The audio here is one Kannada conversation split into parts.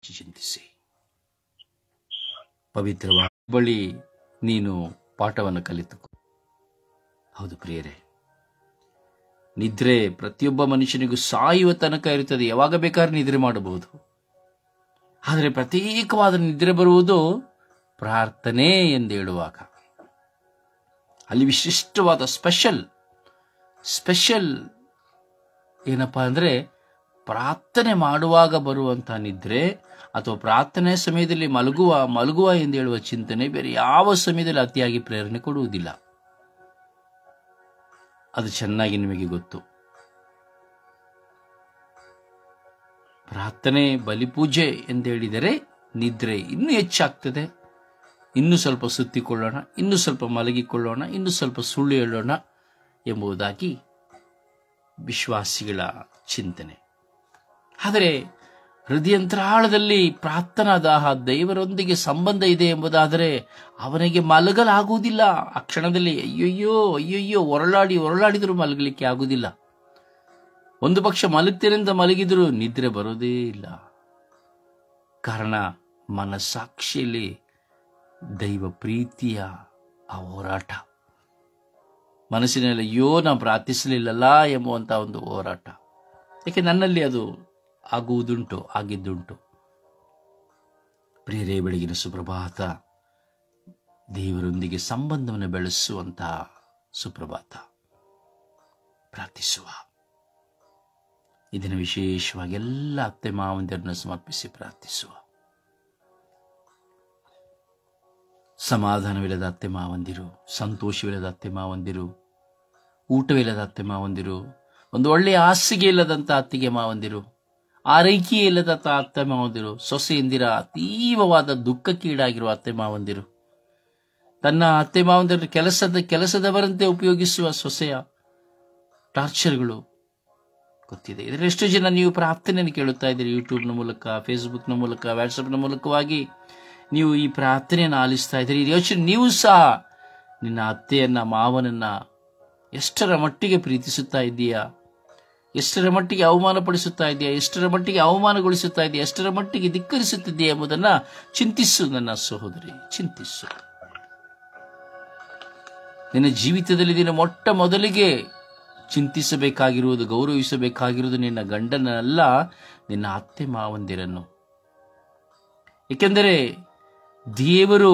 ಚಿಂತಿಸಿ. ಪವಿತ್ರವಾದ ಬಳಿ ನೀನು ಪಾಠವನ್ನು ಕಲಿತುಕೋ. ಹೌದು ಪ್ರಿಯರೇ, ನಿದ್ರೆ ಪ್ರತಿಯೊಬ್ಬ ಮನುಷ್ಯನಿಗೂ ಸಾಯುವ ತನಕ ಇರುತ್ತದೆ. ಯಾವಾಗ ಬೇಕಾದ್ರೆ ನಿದ್ರೆ ಮಾಡಬಹುದು. ಆದರೆ ಪ್ರತ್ಯೇಕವಾದ ನಿದ್ರೆ ಬರುವುದು ಪ್ರಾರ್ಥನೆ ಎಂದು ಹೇಳುವಾಗ. ಅಲ್ಲಿ ವಿಶಿಷ್ಟವಾದ ಸ್ಪೆಷಲ್ ಏನಪ್ಪಾ ಅಂದರೆ, ಪ್ರಾರ್ಥನೆ ಮಾಡುವಾಗ ಬರುವಂತಹ ನಿದ್ರೆ ಅಥವಾ ಪ್ರಾರ್ಥನೆ ಸಮಯದಲ್ಲಿ ಮಲಗುವ ಎಂದು ಹೇಳುವ ಚಿಂತನೆ ಬೇರೆ ಯಾವ ಸಮಯದಲ್ಲಿ ಅತಿಯಾಗಿ ಪ್ರೇರಣೆ ಕೊಡುವುದಿಲ್ಲ. ಅದು ಚೆನ್ನಾಗಿ ನಿಮಗೆ ಗೊತ್ತು. ಪ್ರಾರ್ಥನೆ, ಬಲಿಪೂಜೆ ಎಂದು ಹೇಳಿದರೆ ನಿದ್ರೆ ಇನ್ನೂ ಹೆಚ್ಚಾಗ್ತದೆ. ಇನ್ನೂ ಸ್ವಲ್ಪ ಸುತ್ತಿಕೊಳ್ಳೋಣ, ಇನ್ನೂ ಸ್ವಲ್ಪ ಮಲಗಿಕೊಳ್ಳೋಣ, ಇನ್ನೂ ಸ್ವಲ್ಪ ಸುಳ್ಳು ಹೇಳೋಣ ಎಂಬುದಾಗಿ ವಿಶ್ವಾಸಿಗಳ ಚಿಂತನೆ. ಆದರೆ ಹೃದಯಂತರಾಳದಲ್ಲಿ ಪ್ರಾರ್ಥನಾ ದಾಹ, ದೇವರೊಂದಿಗೆ ಸಂಬಂಧ ಇದೆ ಎಂಬುದಾದರೆ ಅವನಿಗೆ ಮಲಗಲಾಗುವುದಿಲ್ಲ. ಆ ಕ್ಷಣದಲ್ಲಿ ಅಯ್ಯಯ್ಯೋ ಹೊರಳಾಡಿದರೂ ಮಲಗಲಿಕ್ಕೆ ಆಗುವುದಿಲ್ಲ. ಒಂದು ಪಕ್ಷ ಮಲಗ್ತೇನೆಂದ ಮಲಗಿದರೂ ನಿದ್ರೆ ಬರೋದೇ ಇಲ್ಲ. ಕಾರಣ ಮನಸ್ಸಾಕ್ಷಿಯಲ್ಲಿ ದೈವ ಪ್ರೀತಿಯ ಆ ಹೋರಾಟ, ಮನಸ್ಸಿನಲ್ಲಿ ನಾ ಪ್ರಾರ್ಥಿಸಲಿಲ್ಲಲ್ಲ ಎಂಬುವಂತ ಒಂದು ಹೋರಾಟ. ಯಾಕೆ ನನ್ನಲ್ಲಿ ಅದು ಆಗಿದ್ದುಂಟು. ಪ್ರಿಯರೇ, ಬೆಳಗಿನ ಸುಪ್ರಭಾತ ದೇವರೊಂದಿಗೆ ಸಂಬಂಧವನ್ನು ಬೆಳೆಸುವಂತಹ ಸುಪ್ರಭಾತ. ಪ್ರಾರ್ಥಿಸುವ. ಇದನ್ನು ವಿಶೇಷವಾಗಿ ಎಲ್ಲ ಅತ್ತೆ ಮಾವಂದಿರನ್ನು ಸಮರ್ಪಿಸಿ ಪ್ರಾರ್ಥಿಸುವ. ಸಮಾಧಾನವಿಲ್ಲದ ಅತ್ತೆ ಮಾವಂದಿರು, ಸಂತೋಷವಿಲ್ಲದ ಅತ್ತೆ ಮಾವಂದಿರು, ಊಟವಿಲ್ಲದ ಅತ್ತೆ ಮಾವಂದಿರು, ಒಂದು ಒಳ್ಳೆಯ ಹಾಸಿಗೆ ಇಲ್ಲದಂತ ಅತ್ತಿಗೆ ಮಾವಂದಿರು, ಆರೈಕೆ ಇಲ್ಲದ ಅತ್ತೆ ಮಾವಂದಿರು, ಸೊಸೆಯಂದಿರ ತೀವ್ರವಾದ ದುಃಖಕ್ಕೀಡಾಗಿರುವ ಅತ್ತೆ ಮಾವಂದಿರು, ತನ್ನ ಅತ್ತೆ ಮಾವಂದಿರ ಕೆಲಸದವರಂತೆ ಉಪಯೋಗಿಸುವ ಸೊಸೆಯ ಟಾರ್ಚರ್ಗಳು ಗೊತ್ತಿದೆ. ಇದರಲ್ಲಿ ಎಷ್ಟು ಜನ ನೀವು ಪ್ರಾರ್ಥನೆಯನ್ನು ಕೇಳುತ್ತಾ ಇದ್ದೀರಿ? ಯೂಟ್ಯೂಬ್ನ ಮೂಲಕ, ಫೇಸ್ಬುಕ್ನ ಮೂಲಕ, ವಾಟ್ಸಪ್ನ ಮೂಲಕವಾಗಿ ನೀವು ಈ ಪ್ರಾರ್ಥನೆಯನ್ನು ಆಲಿಸ್ತಾ ಇದ್ದೀರಿ. ಯೋಚನೆ, ನೀವು ಸಹ ನಿನ್ನ ಅತ್ತೆಯನ್ನ, ಮಾವನನ್ನ ಎಷ್ಟರ ಮಟ್ಟಿಗೆ ಪ್ರೀತಿಸುತ್ತಾ ಇದ್ದೀಯಾ? ಎಷ್ಟರ ಮಟ್ಟಿಗೆ ಅವಮಾನಪಡಿಸುತ್ತಾ ಇದೆಯಾ? ಎಷ್ಟರ ಮಟ್ಟಿಗೆ ಅವಮಾನಗೊಳಿಸುತ್ತಾ ಇದೆಯಾ? ಎಷ್ಟರ ಮಟ್ಟಿಗೆ ಧಿಕ್ಕರಿಸುತ್ತಿದೆಯಾ ಎಂಬುದನ್ನ ಚಿಂತಿಸು ನನ್ನ ಸಹೋದರಿ, ಚಿಂತಿಸು. ನಿನ್ನ ಜೀವಿತದಲ್ಲಿ ನಿನ್ನ ಮೊಟ್ಟ ಮೊದಲಿಗೆ ಚಿಂತಿಸಬೇಕಾಗಿರುವುದು, ಗೌರವಿಸಬೇಕಾಗಿರುವುದು ನಿನ್ನ ಗಂಡನಲ್ಲ, ನಿನ್ನ ಅತ್ತೆ ಮಾವಂದಿರನ್ನು. ಏಕೆಂದರೆ ದೇವರು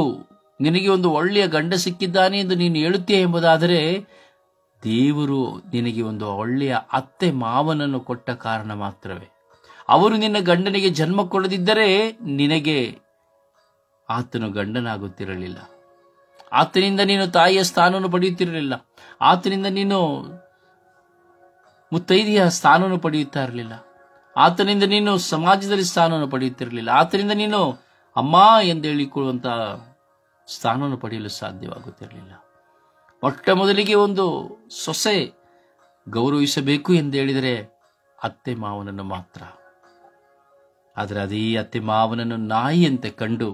ನಿನಗೆ ಒಂದು ಒಳ್ಳೆಯ ಗಂಡ ಸಿಕ್ಕಿದ್ದಾನೆ ಎಂದು ನೀನು ಹೇಳುತ್ತೀಯ ಎಂಬುದಾದರೆ, ದೇವರು ನಿನಗೆ ಒಂದು ಒಳ್ಳೆಯ ಅತ್ತೆ ಮಾವನನ್ನು ಕೊಟ್ಟ ಕಾರಣ ಮಾತ್ರವೇ. ಅವರು ನಿನ್ನ ಗಂಡನಿಗೆ ಜನ್ಮ ಕೊಡದಿದ್ದರೆ ನಿನಗೆ ಆತನು ಗಂಡನಾಗುತ್ತಿರಲಿಲ್ಲ. ಆತನಿಂದ ನೀನು ತಾಯಿಯ ಸ್ಥಾನವನ್ನು ಪಡೆಯುತ್ತಿರಲಿಲ್ಲ. ಆತನಿಂದ ನೀನು ಮುತ್ತೈದೆಯ ಸ್ಥಾನವನ್ನು ಪಡೆಯುತ್ತಾ ಇರಲಿಲ್ಲ. ಆತನಿಂದ ನೀನು ಸಮಾಜದಲ್ಲಿ ಸ್ಥಾನವನ್ನು ಪಡೆಯುತ್ತಿರಲಿಲ್ಲ. ಆತನಿಂದ ನೀನು ಅಮ್ಮ ಎಂದು ಹೇಳಿಕೊಳ್ಳುವಂತಹ ಸ್ಥಾನವನ್ನು ಪಡೆಯಲು ಸಾಧ್ಯವಾಗುತ್ತಿರಲಿಲ್ಲ. ಮೊಟ್ಟ ಮೊದಲಿಗೆ ಒಂದು ಸೊಸೆ ಗೌರವಿಸಬೇಕು ಎಂದು ಹೇಳಿದರೆ ಅತ್ತೆ ಮಾವನನ್ನು ಮಾತ್ರ. ಆದರೆ ಅದೇ ಅತ್ತೆ ಮಾವನನ್ನು ನಾಯಿಯಂತೆ ಕಂಡು,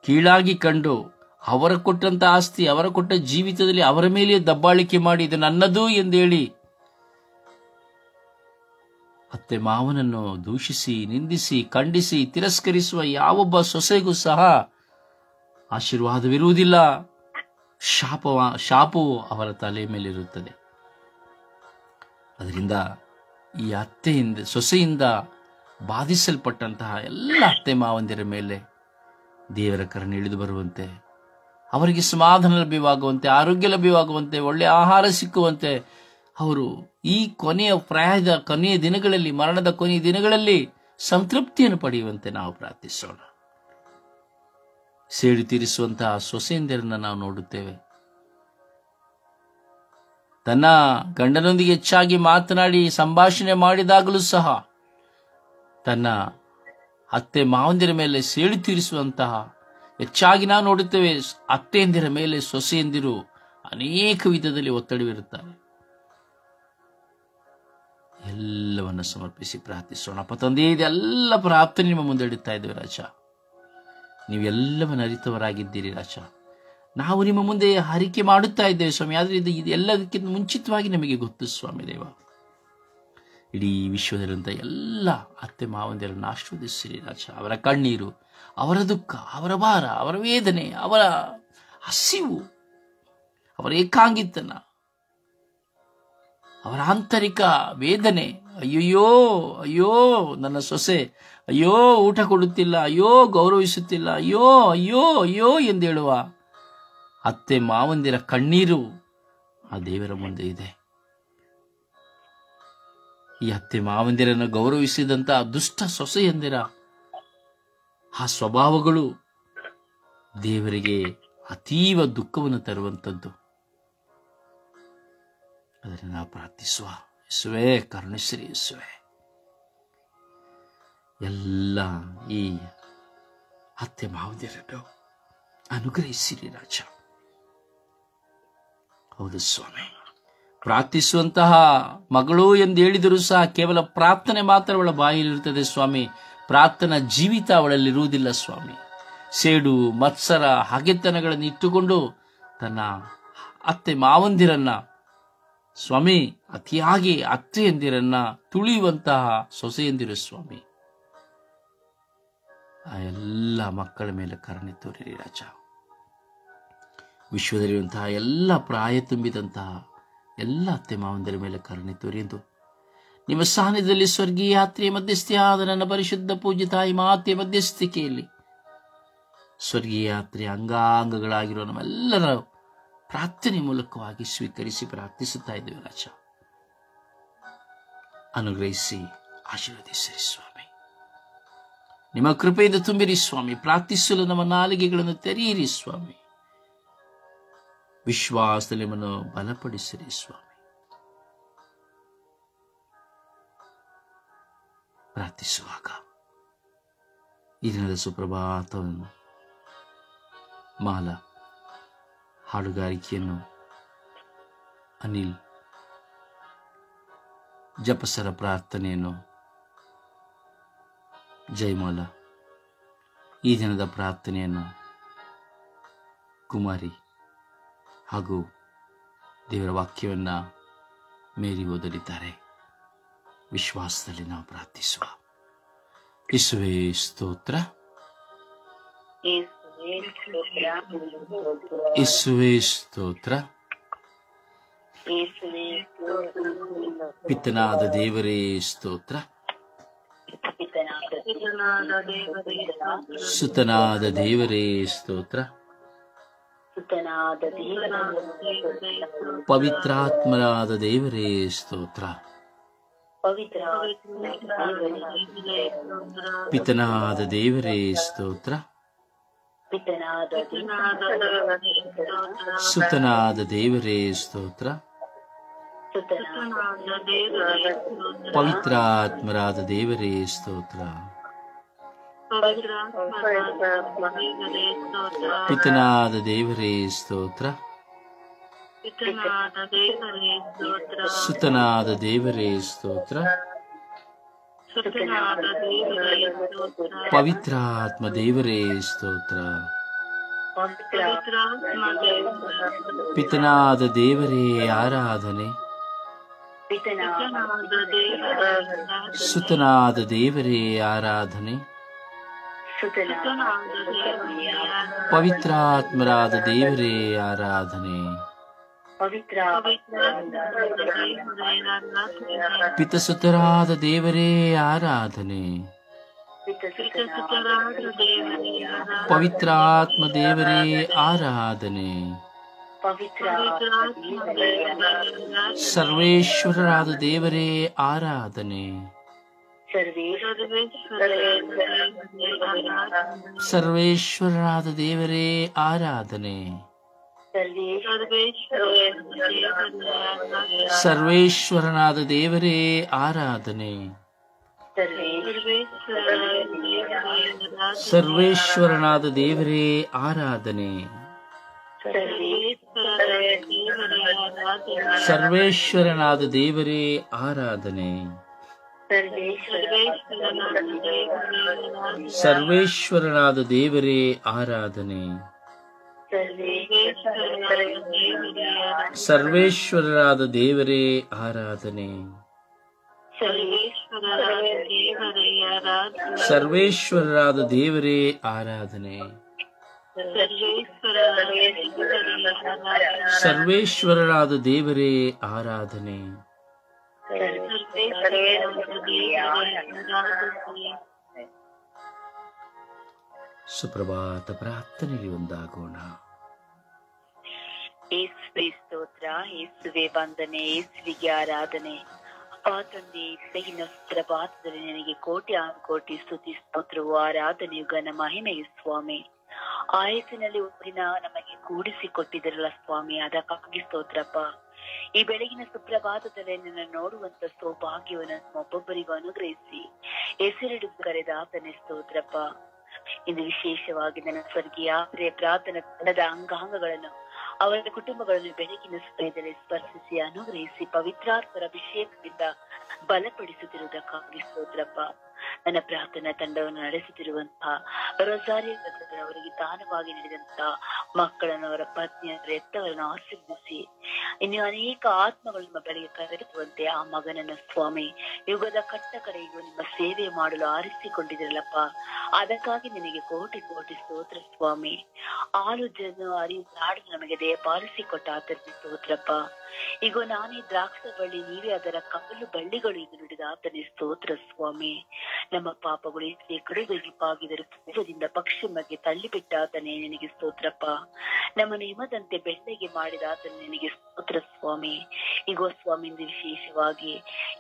ಕೀಳಾಗಿ ಕಂಡು, ಅವರ ಕೊಟ್ಟಂತ ಆಸ್ತಿ, ಅವರ ಕೊಟ್ಟ ಜೀವಿತದಲ್ಲಿ ಅವರ ಮೇಲೆ ದಬ್ಬಾಳಿಕೆ ಮಾಡಿ ಇದು ನನ್ನದು ಎಂದು ಹೇಳಿ ಅತ್ತೆ ಮಾವನನ್ನು ದೂಷಿಸಿ, ನಿಂದಿಸಿ, ಖಂಡಿಸಿ, ತಿರಸ್ಕರಿಸುವ ಯಾವೊಬ್ಬ ಸೊಸೆಗೂ ಸಹ ಆಶೀರ್ವಾದವಿರುವುದಿಲ್ಲ. ಶಾಪವು ಅವರ ತಲೆ ಮೇಲಿರುತ್ತದೆ. ಅದರಿಂದ ಈ ಸೊಸೆಯಿಂದ ಬಾಧಿಸಲ್ಪಟ್ಟಂತಹ ಎಲ್ಲ ಅತ್ತೆ ಮಾವಂದಿರ ಮೇಲೆ ದೇವರ ಕರುಣೆ ಇಳಿದು ಬರುವಂತೆ, ಅವರಿಗೆ ಸಮಾಧಾನ ಲಭ್ಯವಾಗುವಂತೆ, ಆರೋಗ್ಯ ಲಭ್ಯವಾಗುವಂತೆ, ಒಳ್ಳೆಯ ಆಹಾರ ಸಿಕ್ಕುವಂತೆ, ಅವರು ಈ ಪ್ರಾಯದ ಕೊನೆಯ ದಿನಗಳಲ್ಲಿ, ಮರಣದ ಕೊನೆಯ ದಿನಗಳಲ್ಲಿ ಸಂತೃಪ್ತಿಯನ್ನು ಪಡೆಯುವಂತೆ ನಾವು ಪ್ರಾರ್ಥಿಸೋಣ. ಸೇಡು ತೀರಿಸುವಂತಹ ಸೊಸೆಯಂದಿರನ್ನ ನಾವು ನೋಡುತ್ತೇವೆ. ತನ್ನ ಗಂಡನೊಂದಿಗೆ ಹೆಚ್ಚಾಗಿ ಮಾತನಾಡಿ ಸಂಭಾಷಣೆ ಮಾಡಿದಾಗಲೂ ಸಹ ತನ್ನ ಅತ್ತೆ ಮಾವಂದಿರ ಮೇಲೆ ಸೇಡು ತೀರಿಸುವಂತಹ ಹೆಚ್ಚಾಗಿ ನಾವು ನೋಡುತ್ತೇವೆ. ಅತ್ತೆಯಂದಿರ ಮೇಲೆ ಸೊಸೆಯಂದಿರು ಅನೇಕ ವಿಧದಲ್ಲಿ ಒತ್ತಡವಿರುತ್ತಾರೆ. ಎಲ್ಲವನ್ನ ಸಮರ್ಪಿಸಿ ಪ್ರಾರ್ಥಿಸೋಣ. ತಂದೆ, ಇದೆಲ್ಲ ಪ್ರಾರ್ಥನೆ ನಿಮ್ಮ ಮುಂದೆ ಇಡುತ್ತಾ ಇದ್ದೇವೆ ರಾಜ. ನೀವೆಲ್ಲವನ್ನು ಅರಿತವರಾಗಿದ್ದೀರಿ ರಾಜ. ನಾವು ನಿಮ್ಮ ಮುಂದೆ ಹರಿಕೆ ಮಾಡುತ್ತಾ ಇದ್ದೇವೆ ಸ್ವಾಮಿ. ಆದರೆ ಇದು ಎಲ್ಲದಕ್ಕಿಂತ ಮುಂಚಿತವಾಗಿ ನಮಗೆ ಗೊತ್ತು ಸ್ವಾಮಿ ದೇವ. ಇಡೀ ವಿಶ್ವದಲ್ಲಿರುವಂಥ ಎಲ್ಲ ಅತ್ತೆ ಮಾವಂದಿರನ್ನು ಆಶೀರ್ವದಿಸಿರಿ ರಾಜ. ಅವರ ಕಣ್ಣೀರು, ಅವರ ದುಃಖ, ಅವರ ಭಾರ, ಅವರ ವೇದನೆ, ಅವರ ಹಸಿವು, ಅವರ ಏಕಾಂಗಿತನ, ಅವರ ಆಂತರಿಕ ವೇದನೆ, ಅಯ್ಯಯ್ಯೋ ಅಯ್ಯೋ ನನ್ನ ಸೊಸೆ, ಅಯ್ಯೋ ಊಟ ಕೊಡುತ್ತಿಲ್ಲ, ಅಯ್ಯೋ ಗೌರವಿಸುತ್ತಿಲ್ಲ, ಅಯ್ಯೋ ಅಯ್ಯೋ ಅಯ್ಯೋ ಎಂದೇಳುವ ಅತ್ತೆ ಮಾವಂದಿರ ಕಣ್ಣೀರು ಆ ದೇವರ ಮುಂದೆ ಇದೆ. ಈ ಅತ್ತೆ ಮಾವಂದಿರನ್ನು ಗೌರವಿಸಿದಂತ ದುಷ್ಟ ಸೊಸೆಯಂದಿರ ಆ ಸ್ವಭಾವಗಳು ದೇವರಿಗೆ ಅತೀವ ದುಃಖವನ್ನು ತರುವಂಥದ್ದು. ಅದನ್ನು ನಾವು ಪ್ರಾರ್ಥಿಸುವ. ಯೇಸುವೇ ಕರುಣಿಸಿರಿ, ಯೇಸುವೇ ಎಲ್ಲ ಈ ಅತ್ತೆ ಮಾವಂದಿರನ್ನು ಅನುಗ್ರಹಿಸಿರಿ ರಾಜ. ಹೌದು ಸ್ವಾಮಿ, ಪ್ರಾರ್ಥಿಸುವಂತಹ ಮಗಳು ಎಂದು ಹೇಳಿದರೂ ಸಹ ಕೇವಲ ಪ್ರಾರ್ಥನೆ ಮಾತ್ರ ಅವಳ ಬಾಯಿಲಿರುತ್ತದೆ ಸ್ವಾಮಿ. ಪ್ರಾರ್ಥನಾ ಜೀವಿತ ಅವಳಲ್ಲಿ ಇರುವುದಿಲ್ಲ ಸ್ವಾಮಿ. ಸೇಡು, ಮತ್ಸರ, ಹಗೆತನಗಳನ್ನು ಇಟ್ಟುಕೊಂಡು ತನ್ನ ಅತ್ತೆ ಮಾವಂದಿರನ್ನ ಸ್ವಾಮಿ ಅತಿಯಾಗಿ ಅತ್ತೆಯಂದಿರನ್ನ ತುಳಿಯುವಂತಹ ಸೊಸೆಯಂದಿರು ಸ್ವಾಮಿ. ಆ ಎಲ್ಲ ಮಕ್ಕಳ ಮೇಲೆ ಕರುಣೆ ತೋರಿರಿ ರಾಜ. ವಿಶ್ವದಲ್ಲಿರುವಂತಹ ಎಲ್ಲ ಪ್ರಾಯ ತುಂಬಿದಂತಹ ಎಲ್ಲ ಅತ್ತೆ ಮಾವಂದಿರ ಮೇಲೆ ಕರುಣೆ ತೋರಿ ಎಂದು ನಿಮ್ಮ ಸಾನ್ನಿಧ್ಯದಲ್ಲಿ ಸ್ವರ್ಗೀಯ ಯಾತ್ರೆಯ ಮಧ್ಯಸ್ಥಿಯಾದ ನನ್ನ ಪರಿಶುದ್ಧ ಪೂಜ್ಯ ತಾಯಿ ಮಾತೆಯ ಮಧ್ಯಸ್ಥಿಕೆಯಲ್ಲಿ ಸ್ವರ್ಗೀಯ ಯಾತ್ರೆಯ ಅಂಗಾಂಗಗಳಾಗಿರುವ ನಮ್ಮೆಲ್ಲರ ಪ್ರಾರ್ಥನೆ ಮೂಲಕವಾಗಿ ಸ್ವೀಕರಿಸಿ ಪ್ರಾರ್ಥಿಸುತ್ತಾ ಇದ್ದೇವೆ ರಾಜ. ಅನುಗ್ರಹಿಸಿ ಆಶೀರ್ವದಿಸಿರಿ ಸ್ವಾಮಿ. ನಿಮ್ಮ ಕೃಪೆಯಿಂದ ತುಂಬಿರಿ ಸ್ವಾಮಿ. ಪ್ರಾರ್ಥಿಸಲು ನಮ್ಮ ನಾಲಿಗೆಗಳನ್ನು ತೆರೆಯಿರಿ ಸ್ವಾಮಿ. ವಿಶ್ವಾಸದಲ್ಲಿ ನಮ್ಮನ್ನು ಬಲಪಡಿಸಿರಿ ಸ್ವಾಮಿ. ಪ್ರಾರ್ಥಿಸುವಾಗ ಈ ದಿನದ ಸುಪ್ರಭಾತವನ್ನು ಮಾಲ ಹಾಡುಗಾರಿಕೆಯನ್ನು ಅನಿಲ್, ಜಪಸರ ಪ್ರಾರ್ಥನೆಯನ್ನು ಜಯಮಾಲ, ಈ ದಿನದ ಪ್ರಾರ್ಥನೆಯನ್ನು ಕುಮಾರಿ ಹಾಗೂ ದೇವರ ವಾಕ್ಯವನ್ನ ಮೇರಿ ಓದಲಿದ್ದಾರೆ. ವಿಶ್ವಾಸದಲ್ಲಿ ನಾವು ಪ್ರಾರ್ಥಿಸುವ. ಯೇಸುವೇ ಸ್ತೋತ್ರ, ಯೇಸುವೇ ಸ್ತೋತ್ರ. ಪಿತನಾದ ದೇವರೇ ಸ್ತೋತ್ರ, ಸುತನಾದ ದೇವರೇ ಸ್ತೋತ್ರ, ಪವಿತ್ರಾತ್ಮರಾದ ದೇವರೇ ಸ್ತೋತ್ರ. ಪಿತನಾದ ದೇವರೇ ಸ್ತೋತ್ರ, ಸುತನಾದ ದೇವರೇ ಸ್ತೋತ್ರ, ಪವಿತ್ರಾತ್ಮರಾದ ದೇವರೇ ಸ್ತೋತ್ರ. ಪಿತನಾದ ದೇವರೇ ಸ್ತೋತ್ರ, ಸುತನಾದ ದೇವರೇ ಸ್ತೋತ್ರ, ಪವಿತ್ರಾತ್ಮ ದೇವರೇ ಸ್ತೋತ್ರ. ಪಿತನಾದ ದೇವರೇ ಆರಾಧನೆ, ಸುತನಾದ ದೇವರೇ ಆರಾಧನೆ, ಪವಿತ್ರಾತ್ಮರಾದ ದೇವರೇ ಆರಾಧನೆ. ಪಿತಸುತರಾದ ದೇವರೇ ಆರಾಧನೆ, ಪವಿತ್ರಾತ್ಮ ದೇವರೇ ಆರಾಧನೆ. ಸರ್ವೇಶ್ವರರಾದ ದೇವರೇ ಆರಾಧನೆ, ಸರ್ವೇಶ್ವರರಾದ ದೇವರೇ ಆರಾಧನೆ, ಸರ್ವೇಶ್ವರನಾದ ದೇವರೇ ಆರಾಧನೆ, ಸರ್ವೇಶ್ವರನಾದ ದೇವರೇ ಆರಾಧನೆ, ಸರ್ವೇಶ್ವರನಾದ ದೇವರೇ ಆರಾಧನೆ, ಸರ್ವೇಶ್ವರನಾದ ದೇವರೇ ಆರಾಧನೆ, ಸರ್ವೇಶ್ವರನಾದ ದೇವರೇ ಆರಾಧನೆ, ಸರ್ವೇಶ್ವರರಾದ ದೇವರೇ ಆರಾಧನೆ. ಸರ್ವೇಶ್ವರರಾದ ದೇವರೇ ಆರಾಧನೆ. ಸುಪ್ರಭಾತ ಪ್ರಾರ್ಥನೆಗೆ ಒಂದಾಗೋಣ. ಯೇಸುವೆ ಸ್ತೋತ್ರ, ಯೇಸುವೆ ವಂದನೆ, ಯೇಸುವಿಗೆ ಆರಾಧನೆ. ತಂದೆ, ಬೆಳಗಿನ ಪ್ರಭಾತದಲ್ಲಿ ನನಗೆ ಕೋಟಿ ಕೋಟಿ ಸ್ತುತಿ ಸ್ತೋತ್ರವು ಆರಾಧನೆಯು ಘನ ಮಹಿಮೆಯು ಸ್ವಾಮಿ. ಆಯಸ್ಸಿನಲ್ಲಿ ದಿನ ನಮಗೆ ಕೂಡಿಸಿಕೊಟ್ಟಿದಿರಲ್ಲ ಸ್ವಾಮಿ, ಅದಕ್ಕಾಗಿ ಸ್ತೋತ್ರಪ್ಪ. ಈ ಬೆಳಗಿನ ಸುಪ್ರಭಾತದಲ್ಲಿ ನನ್ನ ನೋಡುವಂತ ಸೌಭಾಗ್ಯವನ್ನು ಒಬ್ಬೊಬ್ಬರಿಗೂ ಅನುಗ್ರಹಿಸಿ ಹೆಸರಿಡಿದು ಕರೆದ ಆತನೇ ಸ್ತೋತ್ರಪ್ಪ. ಇಂದು ವಿಶೇಷವಾಗಿ ನನ್ನ ಸ್ವರ್ಗೀಯ ಪ್ರಾರ್ಥನಾ ತಂಡದ ಅಂಗಾಂಗಗಳನ್ನು, ಅವರ ಕುಟುಂಬಗಳನ್ನು ಬೆಳಗಿನ ಸಮಯದಲ್ಲಿ ಸ್ಪರ್ಶಿಸಿ ಅನುಗ್ರಹಿಸಿ ಪವಿತ್ರಾತ್ಮರ ಅಭಿಷೇಕದಿಂದ ಬಲಪಡಿಸುತ್ತಿರುವುದಕ್ಕಾಗಿ ಸ್ತೋತ್ರಪ್ಪ. ನನ್ನ ಪ್ರಾರ್ಥನಾ ತಂಡವನ್ನು ನಡೆಸುತ್ತಿರುವಂತಹ ರೊಸಾರಿಯೋ ಅವರಿಗೆ ದಾನವಾಗಿ ನೀಡಿದಂತಹ ಮಕ್ಕಳನ್ನು, ಅವರ ಪತ್ನಿಯರ ಎತ್ತಗಳನ್ನು ಆಶೀರ್ವದಿಸಿ ಇನ್ನು ಅನೇಕ ಆತ್ಮಗಳು ನಿಮ್ಮ ಬಳಿಗೆ ಕರೆದುವಂತೆ ಆ ಮಗನನ್ನ ಸ್ವಾಮಿ ಯುಗದ ಕಟ್ಟ ಕಡೆಗೂ ನಿಮ್ಮ ಸೇವೆ ಮಾಡಲು ಆರಿಸಿಕೊಂಡಿದಿರಲ್ಲಪ್ಪ. ಅದಕ್ಕಾಗಿ ನಿನಗೆ ಕೋಟಿ ಕೋಟಿ ಸ್ತೋತ್ರ ಸ್ವಾಮಿ. ಹಾಲು ಜನ ಅರಿವು ನಾಡು ನಮಗೆ ದಯಪಾಲಿಸಿಕೊಟ್ಟ ಆತನಿಗೆ ಸ್ತೋತ್ರಪ್ಪ. ಈಗ ನಾನೇ ದ್ರಾಕ್ಷ ಬಳ್ಳಿ, ನೀವೇ ಅದರ ಕಮಲು ಬಳ್ಳಿಗಳು ಎಂದು ನುಡಿದ ಆತನೇ ಸ್ತೋತ್ರ ಸ್ವಾಮಿ. ನಮ್ಮ ಪಾಪಗಳು ಎಷ್ಟೇ ಕಡುಗೈಪಾಗಿದ್ದರೆ ಪೂರ್ವದಿಂದ ಪಶ್ಚಿಮಕ್ಕೆ ತಳ್ಳಿಬಿಟ್ಟ ಆತನೇ ನಿನಗೆ ಸ್ತೋತ್ರಪ್ಪ. ನಮ್ಮನ್ನು ಹಿಮದಂತೆ ಬೆಳ್ಳಗೆ ಮಾಡಿದ ಆತನೇ ನಿನಗೆ ಸ್ತೋತ್ರ ಸ್ವಾಮಿ. ಈಗ ಸ್ವಾಮಿ ಇಂದು ವಿಶೇಷವಾಗಿ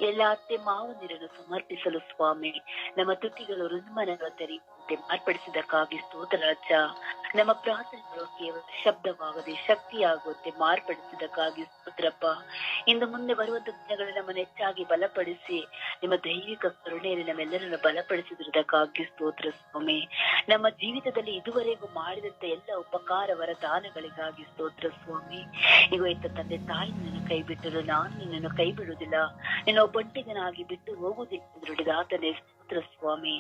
ಎಲ್ಲ ಅತ್ತೆ ಮಾವನಿರನ್ನು ಸಮರ್ಪಿಸಲು ಸ್ವಾಮಿ ನಮ್ಮ ತುಟಿಗಳು ಋನ್ಮನಗಳ ತೆರೆಯುವಂತೆ ಮಾರ್ಪಡಿಸಿದಕ್ಕಾಗಿ ಸ್ತೋತ್ರ ರಾಜ. ನಮ್ಮ ಪ್ರಾರ್ಥನೆಗಳು ಕೇವಲ ಶಬ್ದವಾಗದೆ ಶಕ್ತಿಯಾಗುವಂತೆ ಮಾರ್ಪಡಿಸಿದಕ್ಕಾಗಿ ಸ್ತೋತ್ರಪ್ಪ. ಇಂದು ಮುಂದೆ ಬರುವಂತ ದಿನಗಳು ನಮ್ಮನ್ನು ಹೆಚ್ಚಾಗಿ ಬಲಪಡಿಸಿ ನಿಮ್ಮ ದೈವಿಕ ಕರುಣೆಯಲ್ಲಿ ನಮ್ಮೆಲ್ಲರನ್ನು ಬಲಪಡಿಸಿದ್ದಕ್ಕಾಗಿ ಸ್ತೋತ್ರ ಸ್ವಾಮಿ. ನಮ್ಮ ಜೀವಿತದಲ್ಲಿ ಇದುವರೆಗೂ ಮಾಡಿದಂತ ಎಲ್ಲ ಉಪಕಾರ ವರದಾನಗಳಿಗಾಗಿ ಸ್ತೋತ್ರ ಸ್ವಾಮಿ. ಈಗ ಇತ್ತ ತಂದೆ ತಾಯಿ ನಿನ್ನನ್ನು ಕೈ ಬಿಟ್ಟರು, ನಾನು ನಿನ್ನನ್ನು ಕೈ ಬಿಡುವುದಿಲ್ಲ, ನಿನ್ನ ಒಬ್ಬಂಟಿಗನಾಗಿ ಬಿಟ್ಟು ಹೋಗುವುದಿಲ್ಲ ನುಡಿದ ಆತನೇ ಸ್ತೋತ್ರ ಸ್ವಾಮಿ.